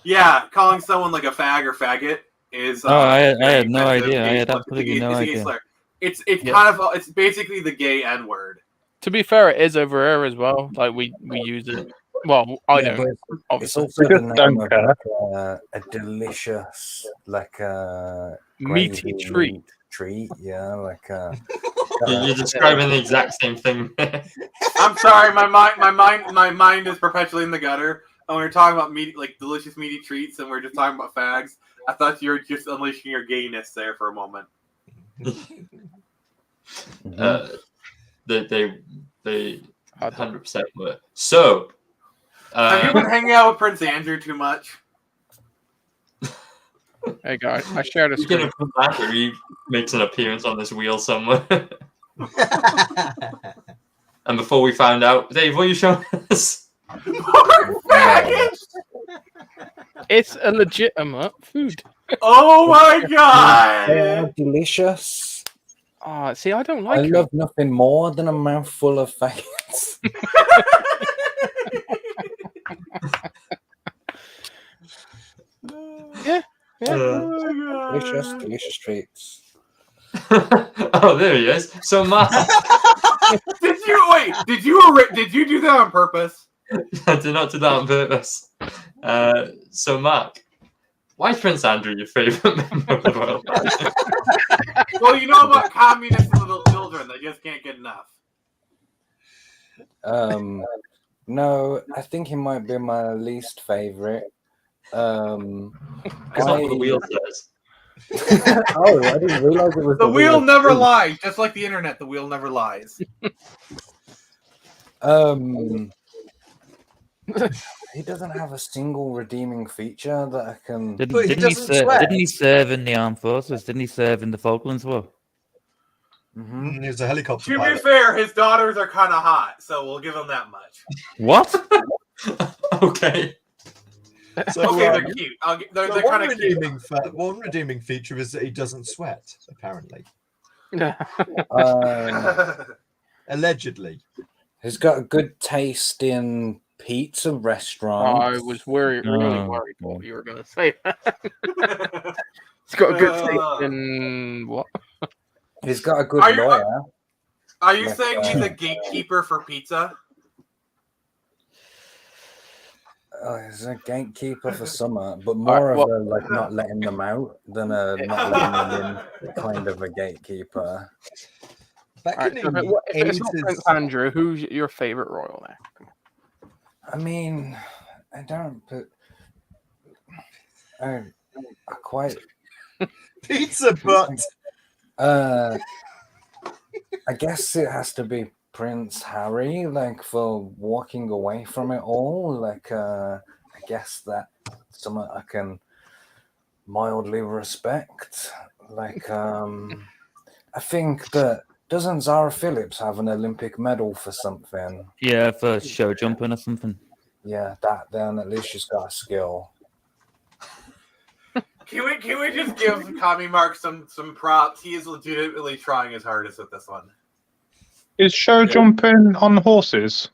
Yeah, calling someone like a fag or faggot is. I had no idea. I had absolutely no it's a idea. gay slur. It's kind of it's basically the gay N word. To be fair, it is over here as well. Like we use it. Well, I Yeah, don't. but Obviously, it's also the name don't of care. like, a delicious, like meaty gravy treat. meat treat. Yeah, like you're describing the exact same thing. I'm sorry, my mind is perpetually in the gutter. And when we're talking about meat, like delicious meaty treats, and we're just talking about fags, I thought you were just unleashing your gayness there for a moment. They 100% were. So, have you been hanging out with Prince Andrew too much? Hey guys, I shared a screen. He makes an appearance on this wheel somewhere. And before we found out, Dave, what are you showing us? It's a legitimate food. Oh my god! They are delicious. See, I don't like I love nothing more than a mouthful of faggots. Yeah. Delicious treats. Oh, there he is. So, Mark, Did you do that on purpose? I did not do that on purpose. So, Mark, why is Prince Andrew your favourite member of the royal family? Well, you know about communist little children, they just can't get enough. No, I think he might be my least favorite. That's not what the wheel says. Oh, I didn't realize it was The wheel never lies, just like the internet. The wheel never lies. He doesn't have a single redeeming feature that I can. Didn't he serve in the armed forces? Didn't he serve in the Falklands War? Mm-hmm. He was a helicopter To pilot. be fair, his daughters are kind of hot, so we'll give him that much. What? Okay. So, Okay, they're cute. They're kind of cute. One redeeming feature is that he doesn't sweat, apparently. Allegedly. He's got a good taste in pizza restaurants. I was really worried what you were going to say. He's got a good taste in what? He's got a good Are you- lawyer. Are you saying he's a gatekeeper for pizza? He's a gatekeeper for summer, but more of a like not letting them out than a not letting them in kind of a gatekeeper. Right, so if it's not Prince Andrew, who's your favourite royal there? I mean, I don't put. I quite Pizza butt. I guess it has to be Prince Harry, like for walking away from it all. Like, I guess that's something I can mildly respect. Like, I think that doesn't Zara Phillips have an Olympic medal for something? Yeah, for show jumping or something. Yeah, that then at least she's got a skill. Can we just give Kami Mark some props? He is legitimately trying his hardest with this one. Is show jumping on horses?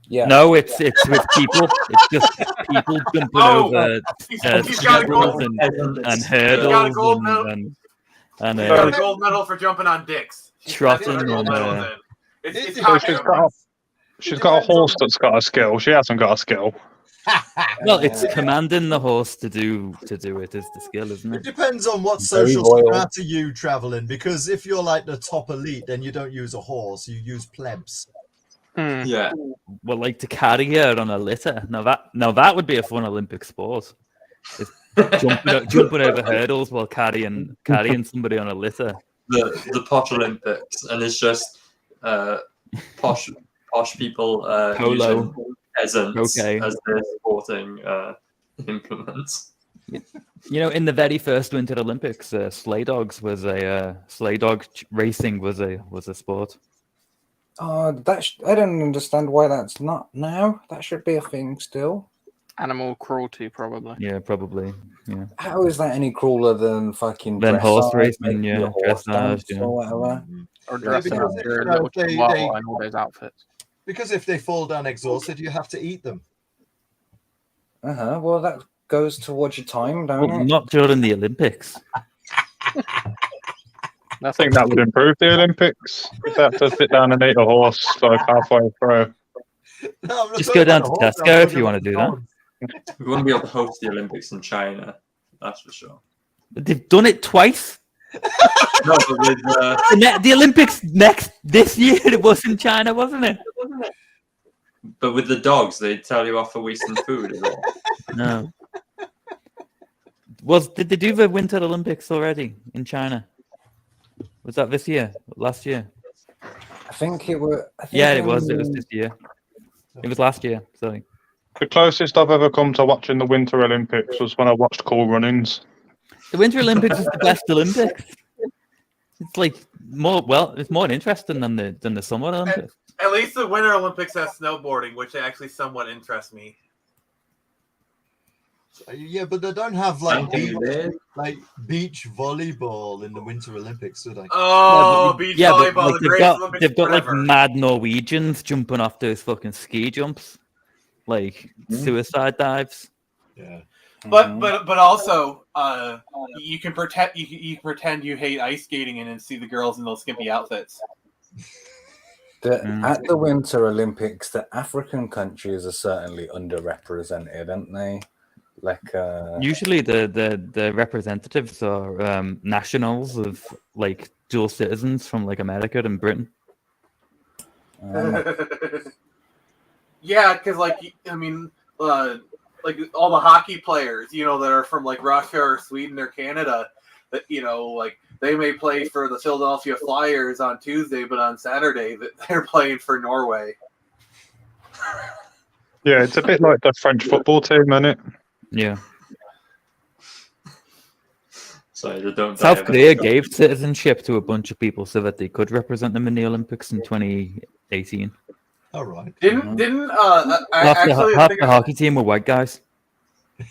Yeah. No, it's with people. It's just people jumping over he's got a gold, and hurdles and he's got a gold medal for jumping on dicks. trotting It's So she's got a horse that's got a skill. She hasn't got a skill. Well, it's commanding the horse to do it is the skill, isn't It it? depends on what Very social royal. strata you travel in, because if you're like the top elite, then you don't use a horse, you use plebs. Yeah. Well, like to carry her on a litter. Now that would be a fun Olympic sport. It's jumping over hurdles while carrying somebody on a litter. The posh Olympics, and it's just posh people Polo. using peasants Okay. as their sporting implements. In the very first Winter Olympics, sleigh dog racing was a sport. I don't understand why that's not now. That should be a thing still. Animal cruelty, probably. Yeah, probably. Yeah. How is that any crueler than fucking Then horse dressage, racing, making yeah, a horse dressage, dance yeah. or whatever? Or Yeah, dressing because, up your you know, little they- chihuahua and all those outfits. Because if they fall down exhausted, you have to eat them. Well, that goes towards your time, don't Well, it? not during the Olympics. I think that would improve the Olympics if they had to sit down and eat a horse like halfway through. No, I'm not Just talking go down about to a horse, I'm Tesco if talking you about want to do that. dogs. We wouldn't be able to host the Olympics in China, that's for sure. But they've done it twice. No, but with The Olympics this year it was in China, wasn't it? the dogs, they tell you off for wasting food as well. No. Did they do the Winter Olympics already in China? Was that this year? Last year? I think it was. Yeah, it was. It was this year. It was last year. Sorry. The closest I've ever come to watching the Winter Olympics was when I watched Cool Runnings. The Winter Olympics is the best Olympics. It's like it's more interesting than the Summer Olympics. At least the Winter Olympics has snowboarding, which actually somewhat interests me. Yeah, but they don't have like Something there. beach volleyball in the Winter Olympics, do they? Oh, beach volleyball, the greatest Olympics they've got like forever. mad Norwegians jumping off those fucking ski jumps, like suicide dives. Yeah. But also, you can pretend you pretend you hate ice skating and then see the girls in those skimpy outfits. At the Winter Olympics, the African countries are certainly underrepresented, aren't they? Like Usually the representatives are nationals of like dual citizens from like America and Britain. Yeah, because like all the hockey players, that are from like Russia or Sweden or Canada, that like they may play for the Philadelphia Flyers on Tuesday, but on Saturday they're playing for Norway. Yeah, it's a bit like the French football team, isn't it? Yeah. So they don't. South Korea gave citizenship to a bunch of people so that they could represent them in the Olympics in 2018. All right. Didn't Half the hockey team were white guys.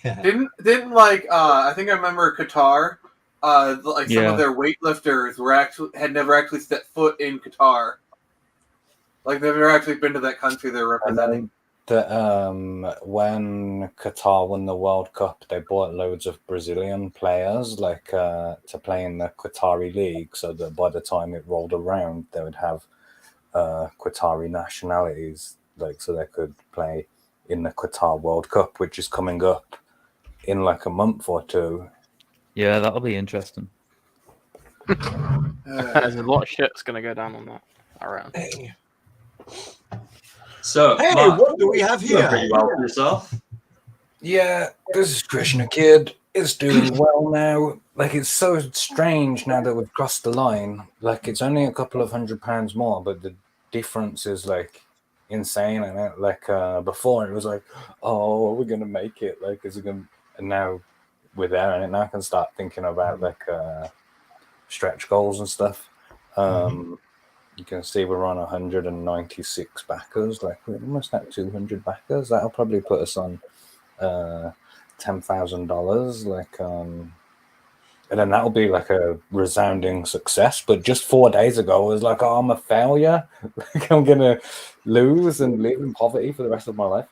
Didn't I think I remember Qatar. Some Yeah. of their weightlifters had never actually stepped foot in Qatar. Like they've never actually been to that country they're representing. When Qatar won the World Cup, they bought loads of Brazilian players to play in the Qatari league, so that by the time it rolled around, they would have Qatari nationalities, so they could play in the Qatar World Cup, which is coming up in like a month or two. Yeah, that'll be interesting. There's a lot of shit's gonna go down on that around. So, Hey, Mark, what do we have you're here? pretty well for yourself. Yeah, this is Krishna Kid. It's doing well now. Like, it's so strange now that we've crossed the line. Like, it's only a couple of £100 more, but the difference is like insane. And before it was like, oh, we're gonna make it. Like, is it gonna? And now we're there, and now I can start thinking about stretch goals and stuff. You can see we're on 196 backers. Like, we're almost at 200 backers. That'll probably put us on $10,000. And then that'll be like a resounding success. But just 4 days ago, I was like, oh, I'm a failure. Like, I'm gonna lose and live in poverty for the rest of my life.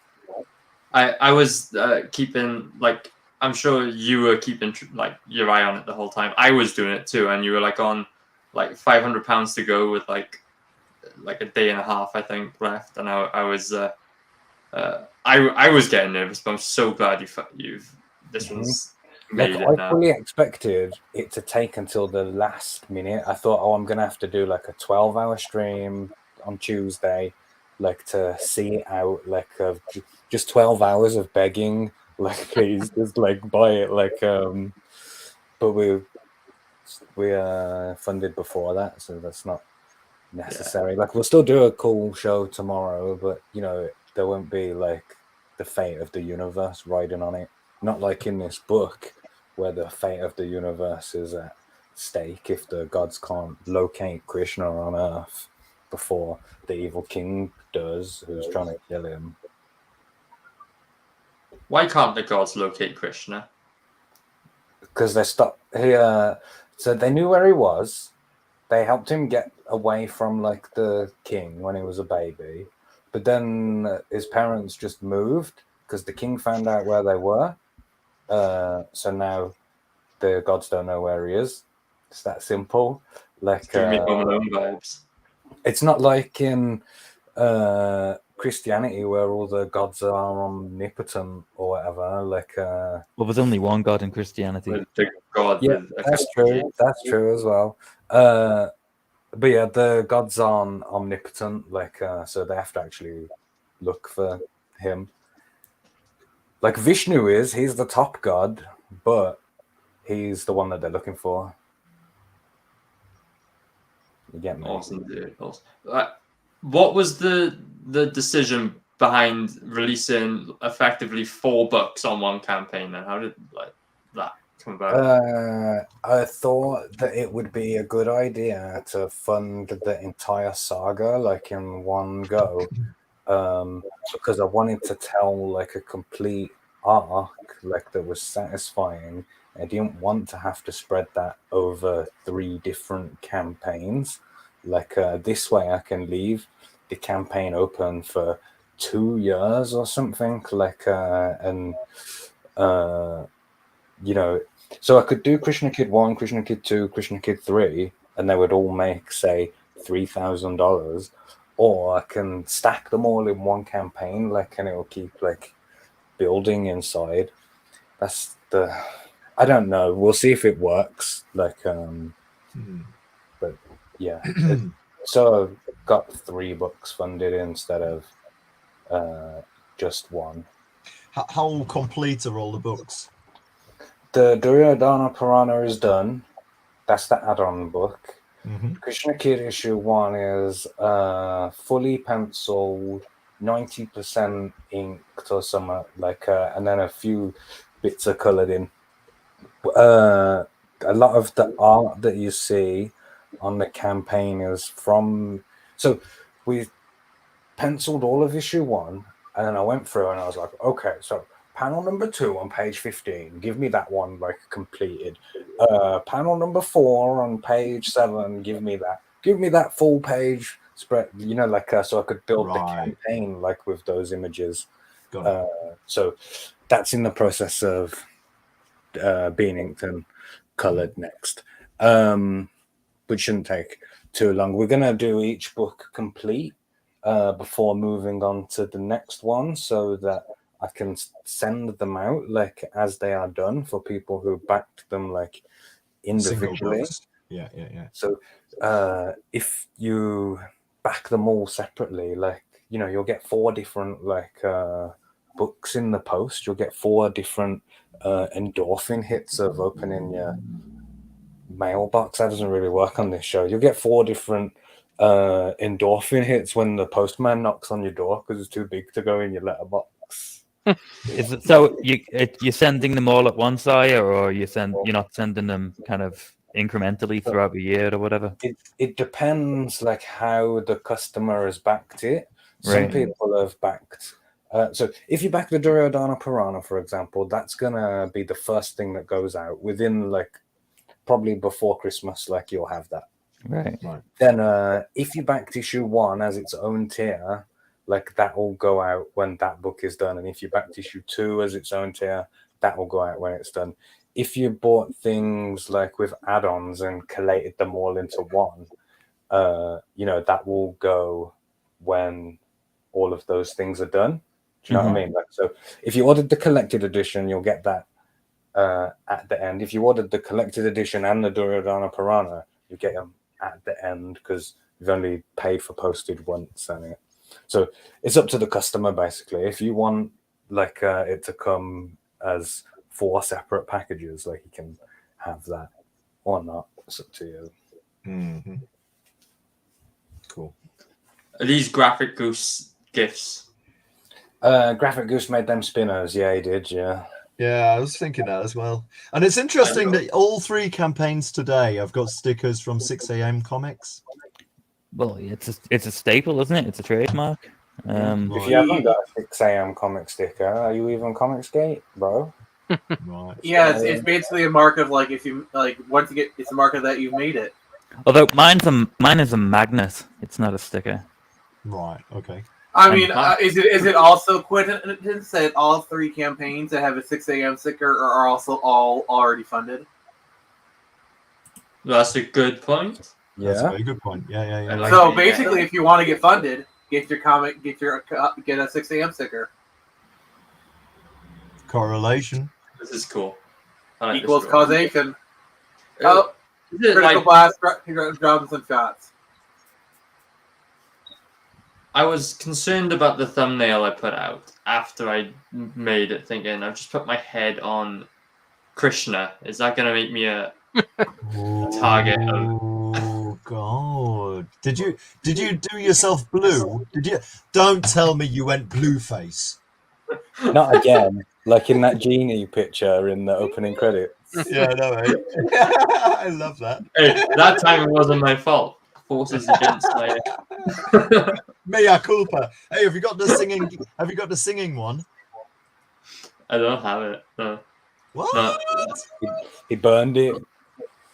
I was keeping, like, I'm sure you were keeping your eye on it the whole time. I was doing it too, and you were like on like £500 to go with like a day and a half, I think, left, and I was I was getting nervous, but I'm so glad you've this Mhm. one's Like, made it I now. fully expected it to take until the last minute. I thought, oh, I'm going to have to do like a 12-hour stream on Tuesday, like to see it out, like just 12 hours of begging, like, please, just like buy it. Like, but we funded before that, so that's not necessary. Like, we'll still do a cool show tomorrow, but you know, there won't be like the fate of the universe riding on it. Not like in this book where the fate of the universe is at stake if the gods can't locate Krishna on Earth before the evil king does, who's trying to kill him. Why can't the gods locate Krishna? Because they stopped here, so they knew where he was. They helped him get away from like the king when he was a baby, but then his parents just moved because the king found out where they were. So now the gods don't know where he is. It's that simple. Like Giving me Home Alone vibes. it's not like in Christianity where all the gods are omnipotent or whatever. Like well, there's only one God in Christianity. The God yeah, with a that's true. That's true as well. But yeah, the gods aren't omnipotent, like so they have to actually look for him. Like Vishnu he's the top god, but he's the one that they're looking for. You get me? Awesome, dude. Awesome. What was the decision behind releasing effectively 4 books on one campaign, and how did like that come about? I thought that it would be a good idea to fund the entire saga like in one go, because I wanted to tell like a complete arc like that was satisfying. I didn't want to have to spread that over 3 different campaigns. Like this way I can leave the campaign open for 2 years or something, like and you know, so I could do Krishna Kid 1, Krishna Kid 2, Krishna Kid 3, and they would all make, say, $3,000. Or I can stack them all in one campaign, like, and it will keep, like, building inside. That's the... I don't know. We'll see if it works. Like, but, yeah. So I've got 3 books funded instead of just 1. How complete are all the books? The Duryodhana Purana is done. That's the add-on book. Krishna Kid issue 1 is fully penciled, 90% inked or something like, and then a few bits are colored in. A lot of the art that you see on the campaign is from. So we penciled all of issue 1, and then I went through and I was like, okay, so panel number 2 on page 15, give me that one like completed. Panel number 4 on page 7, give me that full page spread, you know, like so I could build the campaign like with those images. So that's in the process of being inked and colored next, which shouldn't take too long. We're gonna do each book complete before moving on to the next one, so that I can send them out like as they are done for people who backed them like individually. Yeah. So if you back them all separately, like, you know, you'll get 4 different like books in the post. You'll get 4 different endorphin hits of opening your mailbox. That doesn't really work on this show. You'll get 4 different endorphin hits when the postman knocks on your door because it's too big to go in your letterbox. Is it so you're sending them all at once, are you, or you're not sending them kind of incrementally throughout the year or whatever? It depends like how the customer has backed it. Some Right. people have backed. So if you back the Duryodhana Purana, for example, that's gonna be the first thing that goes out within like probably before Christmas. Like you'll have that. Right. Then if you backed issue 1 as its own tier, like that will go out when that book is done. And if you backed issue 2 as its own tier, that will go out when it's done. If you bought things like with add-ons and collated them all into one, you know, that will go when all of those things are done. Do you know what I mean? Like, so if you ordered the collected edition, you'll get that at the end. If you ordered the collected edition and the Duryodhana Purana, you get them at the end because you've only paid for postage once. So it's up to the customer, basically. If you want like it to come as 4 separate packages, like you can have that or not. It's up to you. Mm-hmm. Cool. Are these Graphic Goose gifts? Graphic Goose made them spinners. Yeah, he did. Yeah. Yeah, I was thinking that as well. And it's interesting that all 3 campaigns today have got stickers from 6 a.m. Comics. Well, it's a staple, isn't it? It's a trademark. If you haven't got a 6 a.m. comic sticker, are you even Comicsgate, bro? Right. Yeah, it's basically a mark of like if you like once you get it's a mark of that you've made it. Although mine is a magnet. It's not a sticker. Right. Okay. I mean, is it also coincidence that all 3 campaigns that have a 6 a.m. sticker are also all already funded? That's a good point. That's a very good point. Yeah. Like So basically, if you want to get funded, get a 6 a.m. sticker. Correlation. This is cool. I like Equals this causation. Oh, critical blast, drums and shots. I was concerned about the thumbnail I put out after I made it, thinking I've just put my head on Krishna. Is that going to make me a target? Oh God! Did you do yourself blue? Did you? Don't tell me you went blue face. Not again. Like in that genie picture in the opening credits. Yeah, I know, right? I love that. Hey, that time it wasn't my fault. Forces against my mea culpa. Hey, have you got the singing? Have you got the singing one? I don't have it. No. What? No. He burned it.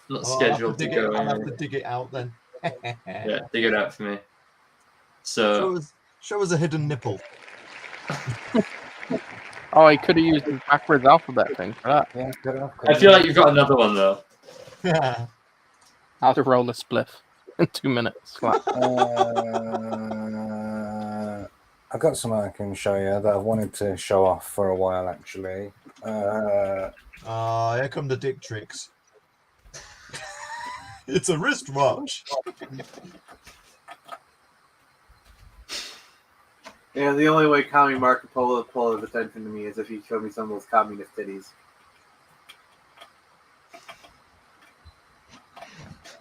Not scheduled to go. I'll have to dig it out then. Yeah, dig it out for me. So show us a hidden nipple. Oh, he could have used the backwards alphabet thing for that. Yeah, I feel like you've got another one though. How to roll a spliff in 2 minutes. I got something I can show you that I've wanted to show off for a while, actually. Here come the dick tricks. It's a wristwatch. Yeah, the only way Kami Mark could pull his attention to me is if he showed me some of those communist titties.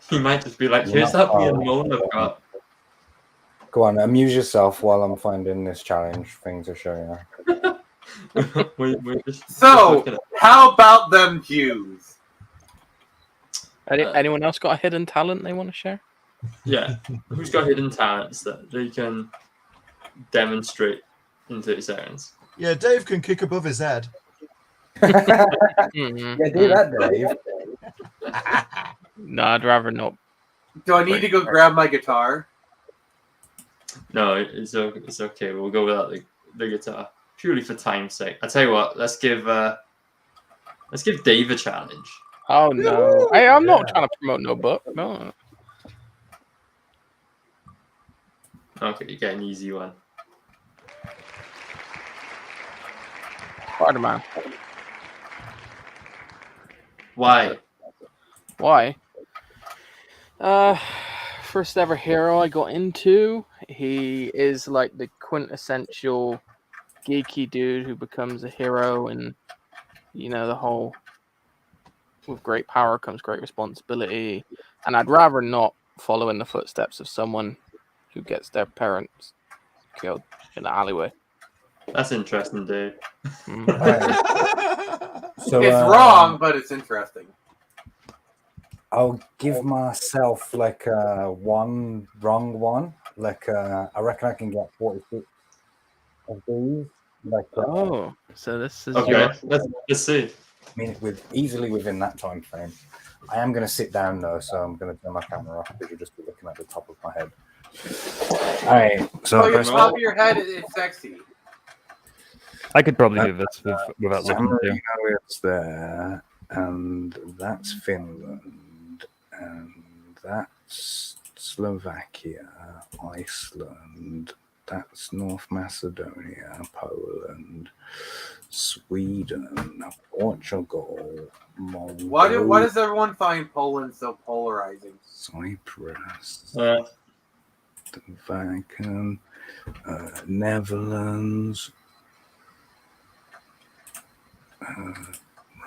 He might just be like, here's that weird moan I've got. Go on, amuse yourself while I'm finding this challenge thing to show you. So, how about them Jews? Anyone else got a hidden talent they want to share? Yeah. Who's got hidden talents that they can demonstrate in 30 seconds? Yeah, Dave can kick above his head. Yeah, do that, Dave. No, I'd rather not. Do I need to go grab my guitar? No, it's okay. We'll go without the guitar purely for time's sake. I tell you what, let's give Dave a challenge. Oh no, I'm not trying to promote no book. No. Okay, you get an easy one. Spider-Man. Why? First ever hero I got into. He is like the quintessential geeky dude who becomes a hero, and the whole with great power comes great responsibility. And I'd rather not follow in the footsteps of someone who gets their parents killed in the alleyway. That's interesting, Dave. So, it's wrong, but it's interesting. I'll give myself like one wrong one. Like I reckon I can get 46 of these. Like so this is okay. Let's see. I mean, easily within that time frame. I am going to sit down though, so I'm going to turn my camera off because you'll just be looking at the top of my head. All right. So your top of your head is sexy. I could probably do this without looking at you. It's there, and that's Finland, and that's Slovakia, Iceland, That's North Macedonia, Poland, Sweden, Portugal, Moldova. Why does everyone find Poland so polarizing? Cyprus, the Vatican, Netherlands,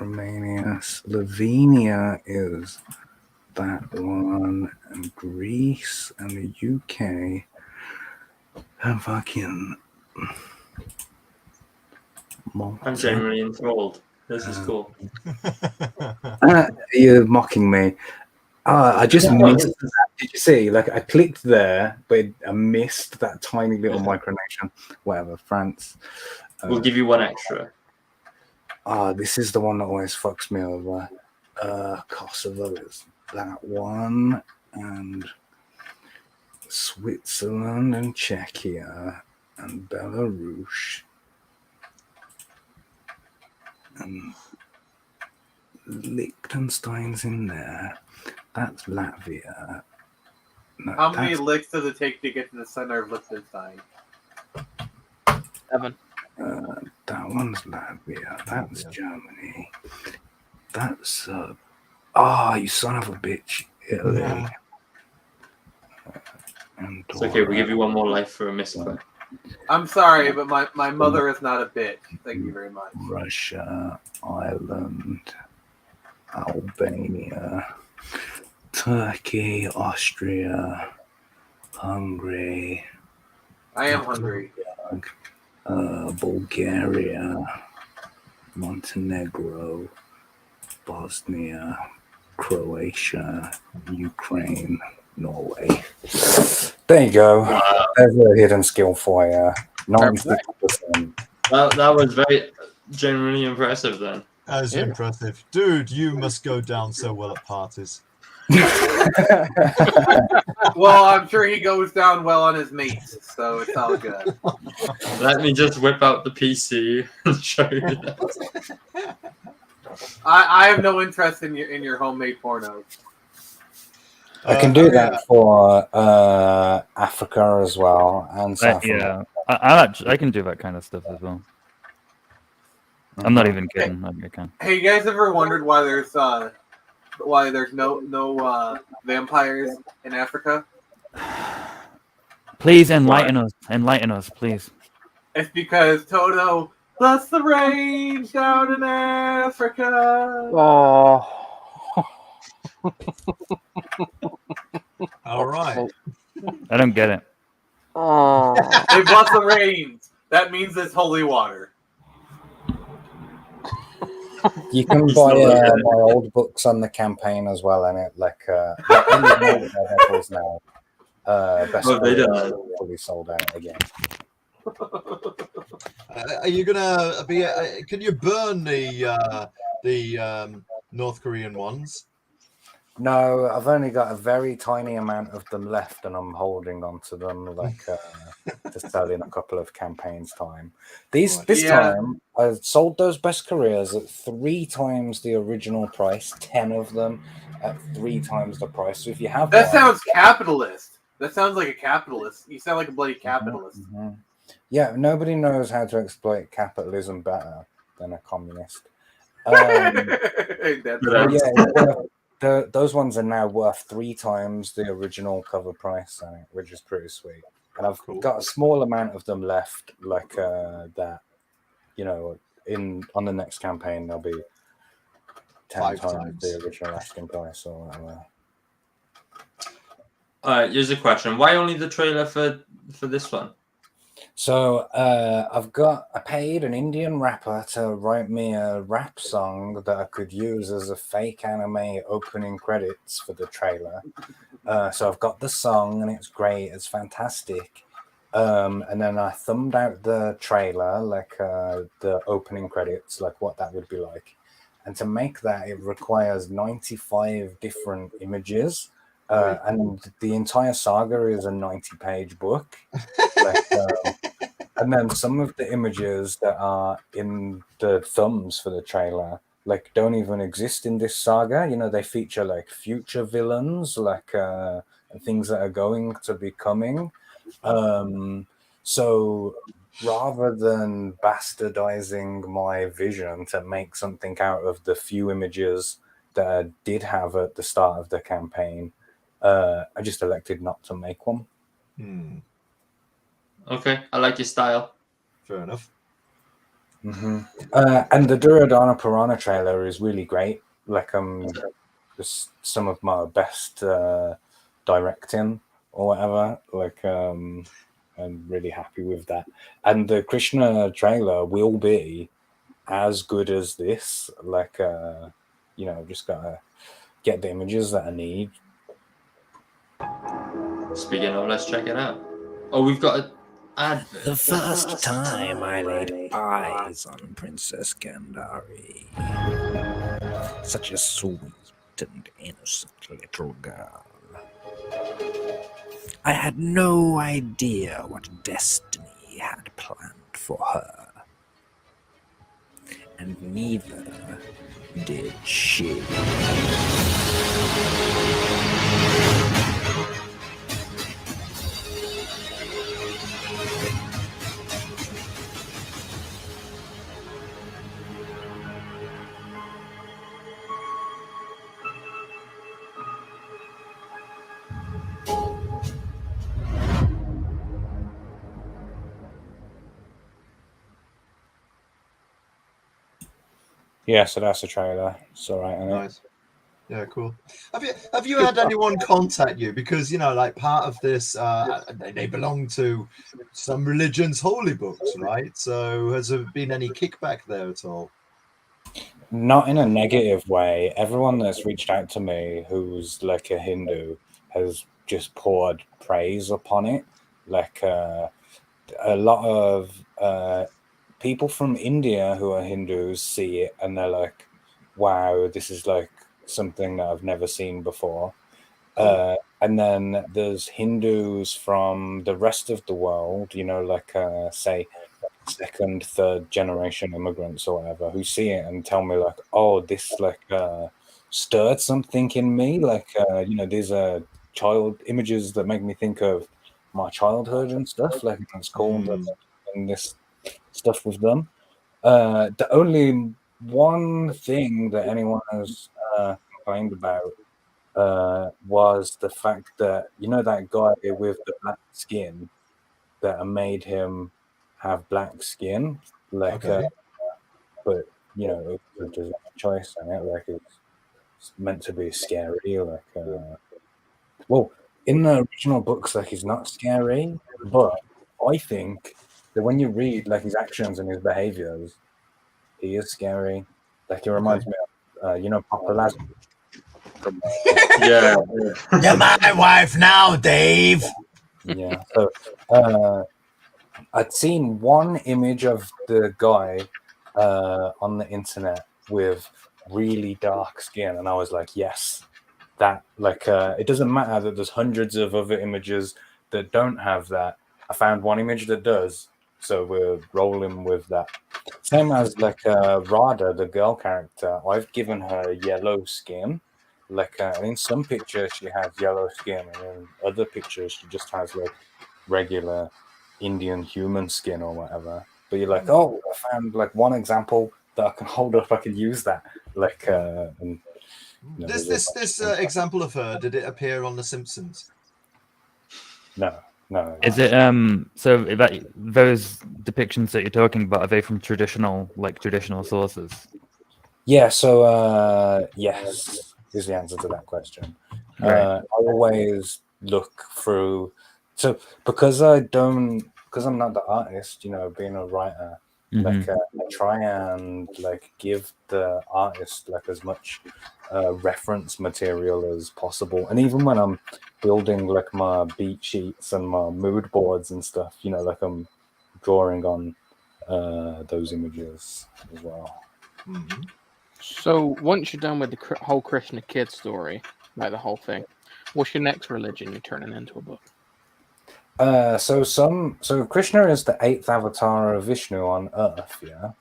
Romania, Slovenia is that one, and Greece and the UK and fucking Malta. I'm genuinely enthralled. This is cool. You're mocking me. I just missed that. Did you see? Like, I clicked there, but I missed that tiny little micronation. Whatever, France. We'll give you one extra. This is the one that always fucks me over. Kosovo is that one, and Switzerland and Czechia and Belarus and Liechtenstein's in there. That's Latvia. No, How many licks does it take to get to the center of Liechtenstein? 7. That one's Latvia. That's Germany. That's you son of a bitch, Italy. Yeah. It's okay. We'll give you one more life for a misclick. I'm sorry, but my mother is not a bitch. Thank you very much. Russia, Ireland, Albania, Turkey, Austria, Hungary. I am hungry. Bulgaria, Montenegro, Bosnia, Croatia, Ukraine, Norway. There you go. Wow. There's a hidden skill for you. 96%. That was very genuinely impressive then. That was impressive. Dude, you must go down so well at parties. Well, I'm sure he goes down well on his mates, so it's all good. Let me just whip out the PC and show you that. I have no interest in your homemade pornos. I can do that for Africa as well, and South America. I can do that kind of stuff as well. I'm not even kidding. I can. Hey, you guys ever wondered why there's no vampires in Africa? Please enlighten us. Enlighten us, please. It's because Toto bless the rain down in Africa. Oh. All right. I don't get it. Oh. They bless the rains. That means it's holy water. You can buy my old books on the campaign as well, and it now. Best fully sold out again. Are you gonna be? Can you burn the North Korean ones? No, I've only got a very tiny amount of them left, and I'm holding on to them to sell in a couple of campaigns' time. This time, I sold those best careers at 3 times the original price, 10 of them at 3 times the price. So if you have that sounds capitalist. That sounds like a capitalist. You sound like a bloody capitalist. Mm-hmm. Yeah, nobody knows how to exploit capitalism better than a communist. Those ones are now worth 3 times the original cover price, which is pretty sweet. And I've got a small amount of them left, like that. On the next campaign, they'll be 10 times the original asking price or whatever. Here's a question: why only the trailer for this one? So I paid an Indian rapper to write me a rap song that I could use as a fake anime opening credits for the trailer. So I've got the song and it's great, it's fantastic. And then I thumbed out the trailer, like the opening credits, like what that would be like. And to make that, it requires 95 different images. And the entire saga is a 90-page book. And then some of the images that are in the thumbs for the trailer, like, don't even exist in this saga. They feature like future villains, like and things that are going to be coming. So rather than bastardizing my vision to make something out of the few images that I did have at the start of the campaign, I just elected not to make one. Okay, I like your style. Fair enough. And the Duradana Piranha trailer is really great. Like, just some of my best directing or whatever. Like, I'm really happy with that. And the Krishna trailer will be as good as this. Like, just gotta get the images that I need. Speaking of, let's check it out. Oh, we've got an advert. The first time I laid eyes on Princess Gandhari. Such a sweet and innocent little girl. I had no idea what destiny had planned for her. And neither did she. Yeah, so that's the trailer. It's all right, isn't it? Nice. Yeah, cool. Have you had anyone contact you? Because, like part of this, they belong to some religion's holy books, right? So has there been any kickback there at all? Not in a negative way. Everyone that's reached out to me who's like a Hindu has just poured praise upon it. Like a lot of people from India who are Hindus see it and they're like, wow, this is like something that I've never seen before. And then there's Hindus from the rest of the world, like say second, third generation immigrants or whatever, who see it and tell me like, oh, this like stirred something in me. Like, these are child images that make me think of my childhood and stuff. Like, it's cool and this stuff with them. The only one thing that anyone has complained about was the fact that that guy with the black skin, that I made him have black skin, like Okay. but it was a choice, and like it's meant to be scary. Like well, in the original books, like he's not scary, but I think that when you read like his actions and his behaviors, he is scary. Like it reminds me of Papa Lazarus. Yeah. You're my wife now, Dave. Yeah. So I'd seen one image of the guy on the internet with really dark skin, and I was like, yes, that like it doesn't matter that there's hundreds of other images that don't have that. I found one image that does, so we're rolling with that. Same as like Radha, the girl character. I've given her yellow skin. Like in some pictures she has yellow skin, and in other pictures she just has like regular Indian human skin or whatever. But you're like, oh, I found like one example that I can hold up. I can use that. Like, and, This example of her, did it appear on The Simpsons? No. Is it so that those depictions that you're talking about, are they from traditional sources? Yeah, so yes is the answer to that question. Right. I always look through, so because I'm not the artist, being a writer, like I try and like give the artist like as much reference material as possible. And even when I'm building like my beat sheets and my mood boards and stuff, like I'm drawing on those images as well. So once you're done with the whole Krishna kid story, like the whole thing, what's your next religion you're turning into a book? So Krishna is the 8th avatar of Vishnu on Earth, yeah.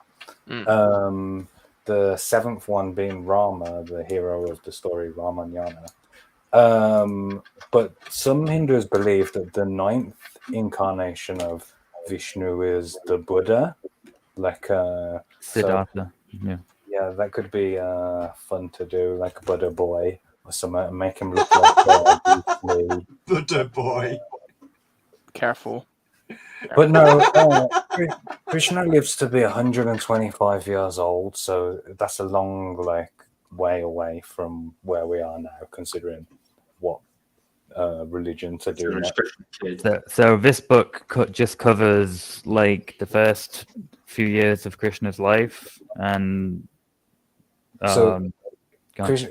The 7th one being Rama, the hero of the story, Ramayana. But some Hindus believe that the 9th incarnation of Vishnu is the Buddha, like Siddhartha. Yeah. Yeah, that could be fun to do, like a Buddha boy or something, and make him look like Bruce Lee. Buddha boy. Careful. But no, Krishna lives to be 125 years old, so that's a long way away from where we are now, considering what religion to do next. So this book just covers like the first few years of Krishna's life, and so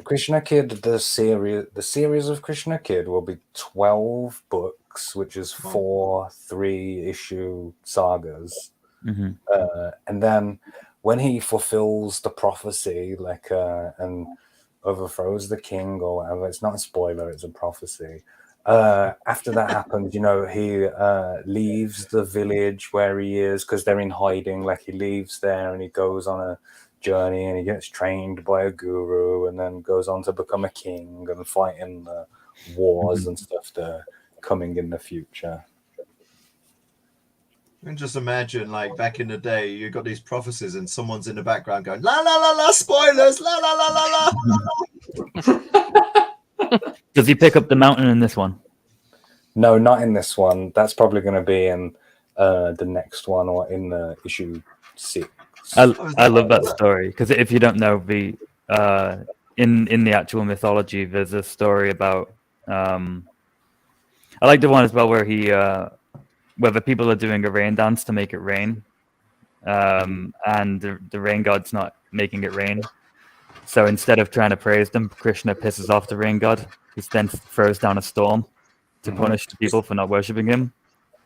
Krishna Kid, the series of Krishna Kid will be 12 books, which is 4 3-issue sagas. Mm-hmm. And then when he fulfills the prophecy, and overthrows the king or whatever, it's not a spoiler, it's a prophecy. After that happens, he leaves the village where he is because they're in hiding. Like, he leaves there and he goes on a journey and he gets trained by a guru and then goes on to become a king and fight in the wars and stuff that are coming in the future. You can just imagine, like, back in the day, you got these prophecies and someone's in the background going, la, la, la, la, spoilers, la, la, la, la, la. Does he pick up the mountain in this one? No, not in this one. That's probably going to be in the next one or in issue 6. I love that story because if you don't know, in the actual mythology, there's a story about. I like the one as well where where the people are doing a rain dance to make it rain, and the rain god's not making it rain. So instead of trying to praise them, Krishna pisses off the rain god, who then throws down a storm to punish the people for not worshipping him.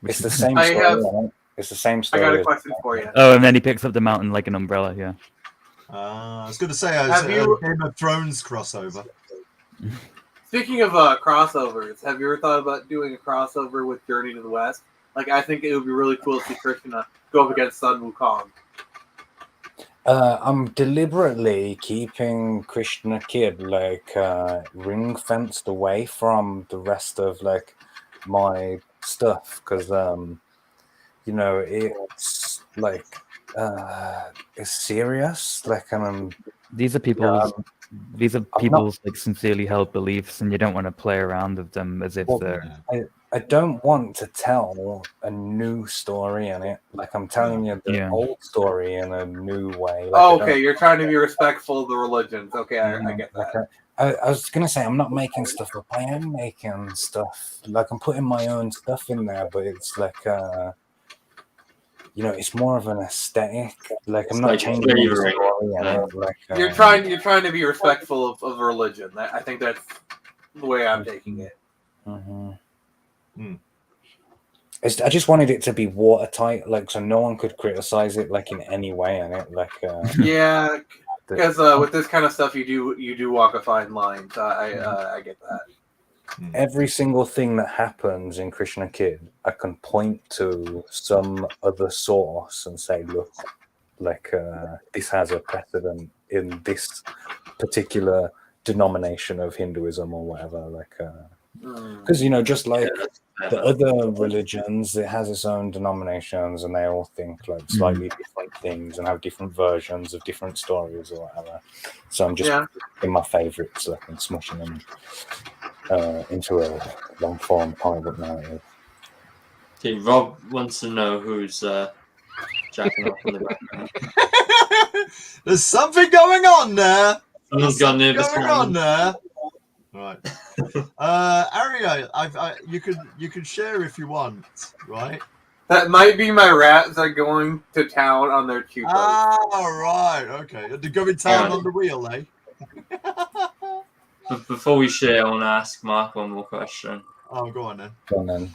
It's the same story. It's the same story. I got a question for you. Oh, and then he picks up the mountain like an umbrella. Yeah. I was going to say, a Game of Thrones crossover. Speaking of crossovers, have you ever thought about doing a crossover with Journey to the West? Like, I think it would be really cool to see Krishna go up against Sun Wukong. I'm deliberately keeping Krishna Kid ring fenced away from the rest of my stuff because it's it's serious. These are people's people's sincerely held beliefs, and you don't want to play around with them as if they're. I don't want to tell a new story in it. Like, I'm telling you the old story in a new way. Okay, you're trying to be respectful of the religions. Okay, I get that. I was going to say, I'm not making stuff up. I am making stuff. I'm putting my own stuff in there, but it's it's more of an aesthetic. I'm not changing the story in it. You're trying to be respectful of religion. I think that's the way I'm taking it. Mm-hmm. I just wanted it to be watertight, so no one could criticize it in any way in it. Yeah, because with this kind of stuff, you do walk a fine line. So I get that. Every single thing that happens in Krishna Kid, I can point to some other source and say, look, this has a precedent in this particular denomination of Hinduism or whatever. Because just like the other religions, it has its own denominations, and they all think slightly different things and have different versions of different stories or whatever. So I'm just in my favorites, and smushing them into a long form comic book narrative. Okay, Rob wants to know who's jacking off in the background. There's something going on there. Someone's got nervous going on there. Right, Aria, you can share if you want, right? That might be my rats are going to town on their cheap. Right, okay. They're going town on the wheel, eh? But before we share, I want to ask Mark one more question. Oh, go on then. Go on then.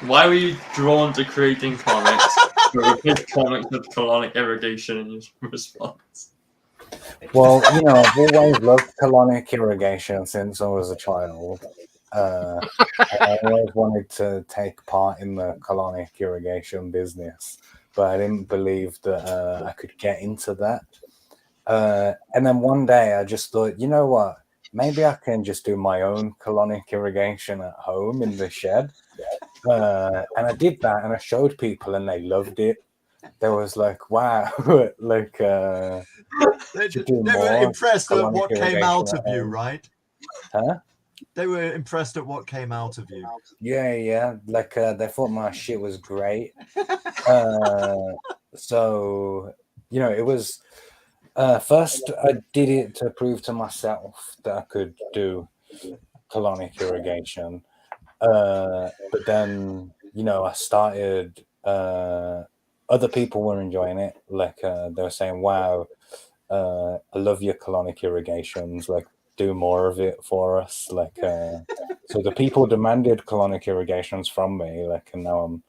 Why were you drawn to creating comics? Replace comics with colonic irrigation in your response? Well, I've always loved colonic irrigation since I was a child. I always wanted to take part in the colonic irrigation business, but I didn't believe that I could get into that. And then one day I just thought, you know what? Maybe I can just do my own colonic irrigation at home in the shed. And I did that, and I showed people, and they loved it. They was like, "Wow!" like they were impressed at what came out of you, right? Huh? They were impressed at what came out of you. Yeah. Like they thought my shit was great. So it was. First, I did it to prove to myself that I could do colonic irrigation. But then, I started. Other people were enjoying it. Like they were saying, "Wow, I love your colonic irrigations. Like, do more of it for us." Like, so the people demanded colonic irrigations from me. Like, and now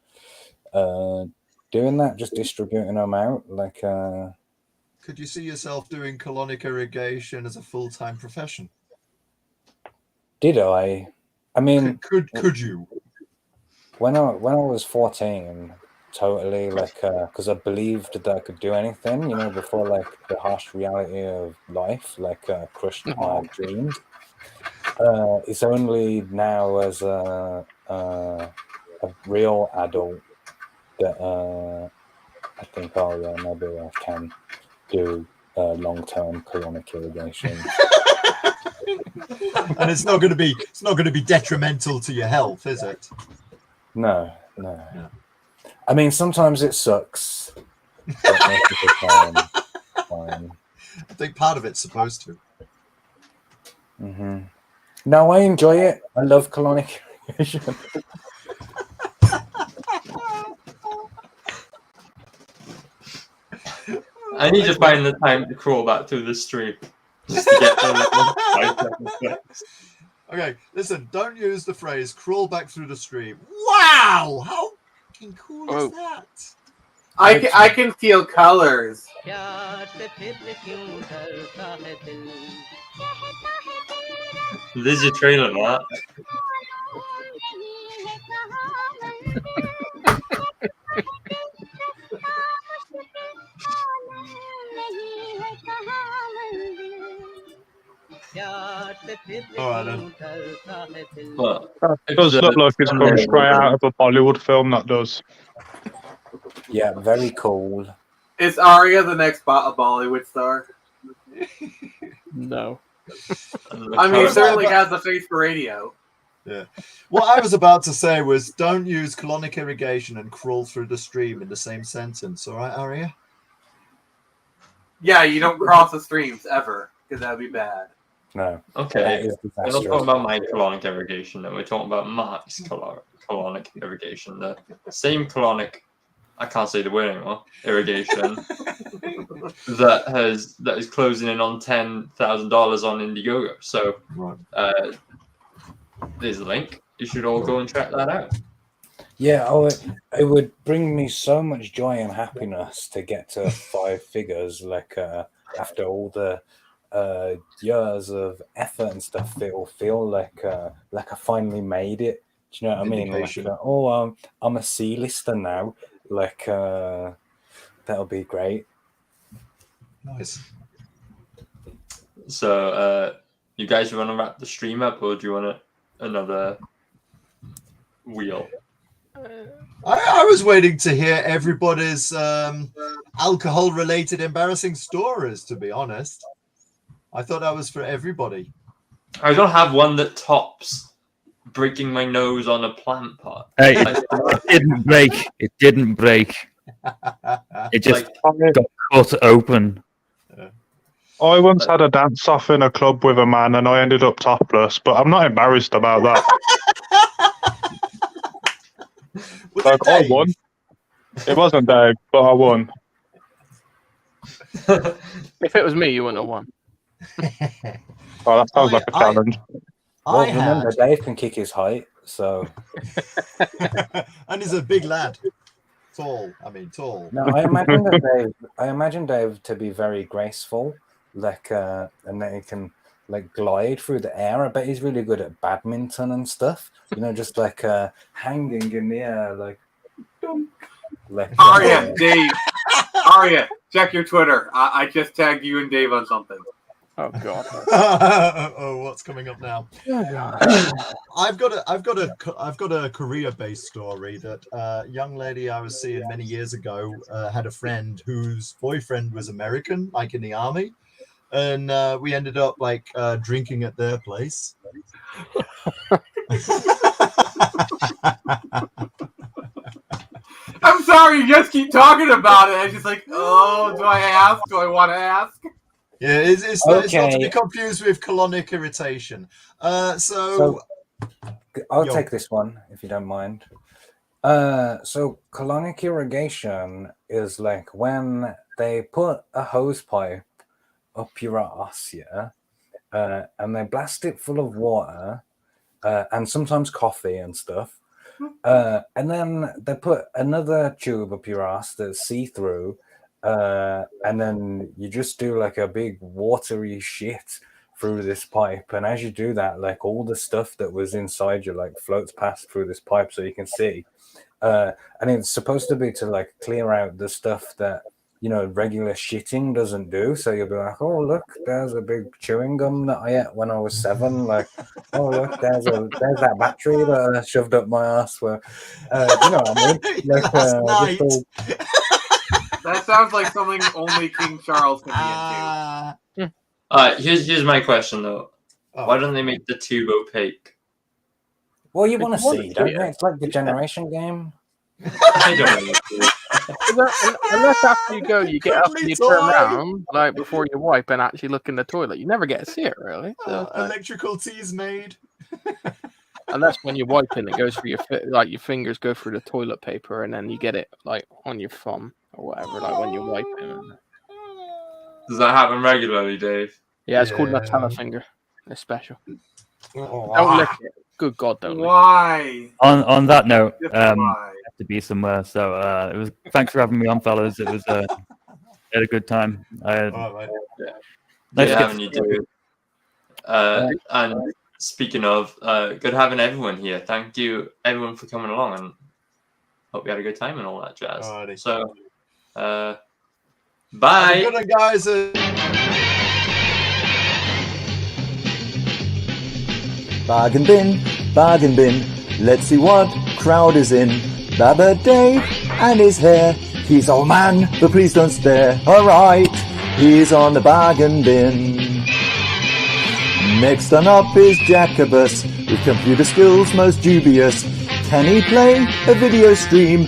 I'm doing that, just distributing them out. Like. Could you see yourself doing colonic irrigation as a full-time profession? Did I? I mean, could you? When I was 14, totally, like, because I believed that I could do anything, before like the harsh reality of life, like, crushed my dreams. It's only now as a real adult that I think, oh yeah, maybe I can do long-term colonic irrigation. And it's not going to be detrimental to your health, is it? No. I mean, sometimes it sucks. But most of the time, fine. I think part of it's supposed to. Mm-hmm. No, I enjoy it. I love colonic irrigation. I need to find the time to crawl back through the stream just to get the Okay, listen, don't use the phrase crawl back through the stream. Wow! How fucking cool is that? I can feel colors. This is your trailer, Matt. Alright then. It does look like it's come straight out of a Bollywood film, that does. Yeah, very cool. Is Arya the next Bollywood star? No. I mean, he certainly has the face for radio. Yeah. What I was about to say was don't use colonic irrigation and crawl through the stream in the same sentence. All right, Arya? Yeah, you don't cross the streams ever, because that'd be bad. No. Okay. We're not talking about my colonic irrigation, though. We're talking about Mark's colonic irrigation. The same colonic, I can't say the word anymore, irrigation that is closing in on $10,000 on Indiegogo. So there's a link. You should all go and check that out. Yeah, it would bring me so much joy and happiness to get to 5 figures. Like after all the years of effort and stuff, it will feel like I finally made it. Do you know what I mean? Like, I'm a C-lister now. Like that'll be great. Nice. So you guys want to wrap the stream up, or do you want another wheel? I was waiting to hear everybody's alcohol-related embarrassing stories, to be honest. I thought that was for everybody. I don't have one that tops breaking my nose on a plant pot. Hey, it didn't break. It didn't break. It just got cut open. I once had a dance off in a club with a man and I ended up topless, but I'm not embarrassed about that. Like, I won. It wasn't Dave, but I won. If it was me, you wouldn't have won. Oh, that sounds like a challenge. Well, remember, Dave can kick his height, so... And he's a big lad. Tall. No, I imagine Dave to be very graceful, like, and then he can like glide through the air. I bet he's really good at badminton and stuff. Just like hanging in the air, like. Arya, Dave. Arya, Check your Twitter. I just tagged you and Dave on something. Oh God. Oh, what's coming up now? Oh God. I've got a career-based story that a young lady I was seeing many years ago had a friend whose boyfriend was American, like in the army, and we ended up like drinking at their place. I'm sorry, you just keep talking about it. It's just like, oh, do I ask? Do I want to ask? Yeah, it's not to be confused with colonic irritation. So I'll take this one if you don't mind. So colonic irrigation is like when they put a hose pipe up your ass, and they blast it full of water and sometimes coffee and stuff. And then they put another tube up your ass that's see-through, and then you just do like a big watery shit through this pipe. And as you do that, like all the stuff that was inside you like floats past through this pipe so you can see. And it's supposed to be to like clear out the stuff that, you know, regular shitting doesn't do. So you'll be like, oh, look, there's a big chewing gum that I ate when I was 7. Like, oh, look, there's that battery that I shoved up my ass. Where, you know what I mean? Like, that sounds like something only King Charles can be into. Here's my question, though. Why don't they make the tube opaque? Well, you want to see, don't you? It's like the generation game. I don't know. Unless after you go, you get up and you turn around, like before you wipe and actually look in the toilet. You never get to see it, really. So, electrical tea's made. Unless when you're wiping, it goes through your fingers go through the toilet paper, and then you get it like on your thumb or whatever, like when you're wiping. Does that happen regularly, Dave? Yeah, it's called Nutella finger. It's special. Don't lick it. Good God, don't. Why? On that note, I have to be somewhere. So it was. Thanks for having me on, fellas. It was. Had a good time. Nice having you do. And speaking of, good having everyone here. Thank you, everyone, for coming along, and hope you had a good time and all that jazz. Alrighty. So, bye. Good one, guys. Bargain bin, let's see what crowd is in. Baba Dave and his hair, he's old man, but please don't stare. Alright, he's on the bargain bin. Next on up is Jacobus, with computer skills most dubious. Can he play a video stream?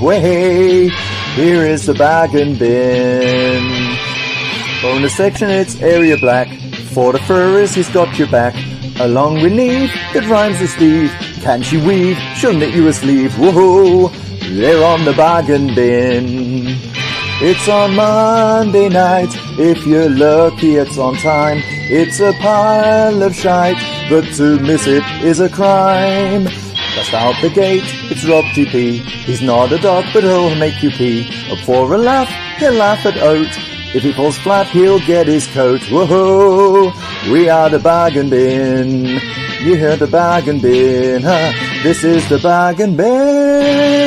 Way, here is the bargain bin. Bonus section, it's area black. For the furries, he's got your back. Along with Neve, that rhymes with Steve. Can she weave? She'll knit you a sleeve. Whoa, they're on the bargain bin. It's on Monday night. If you're lucky, it's on time. It's a pile of shite, but to miss it is a crime. Just out the gate, it's Rob TP. He's not a dog, but he'll make you pee. Up for a laugh, he'll laugh at Oat. If he falls flat, he'll get his coat. Whoa, we are the bargain bin. You hear the bargain bin, huh? This is the bargain bin.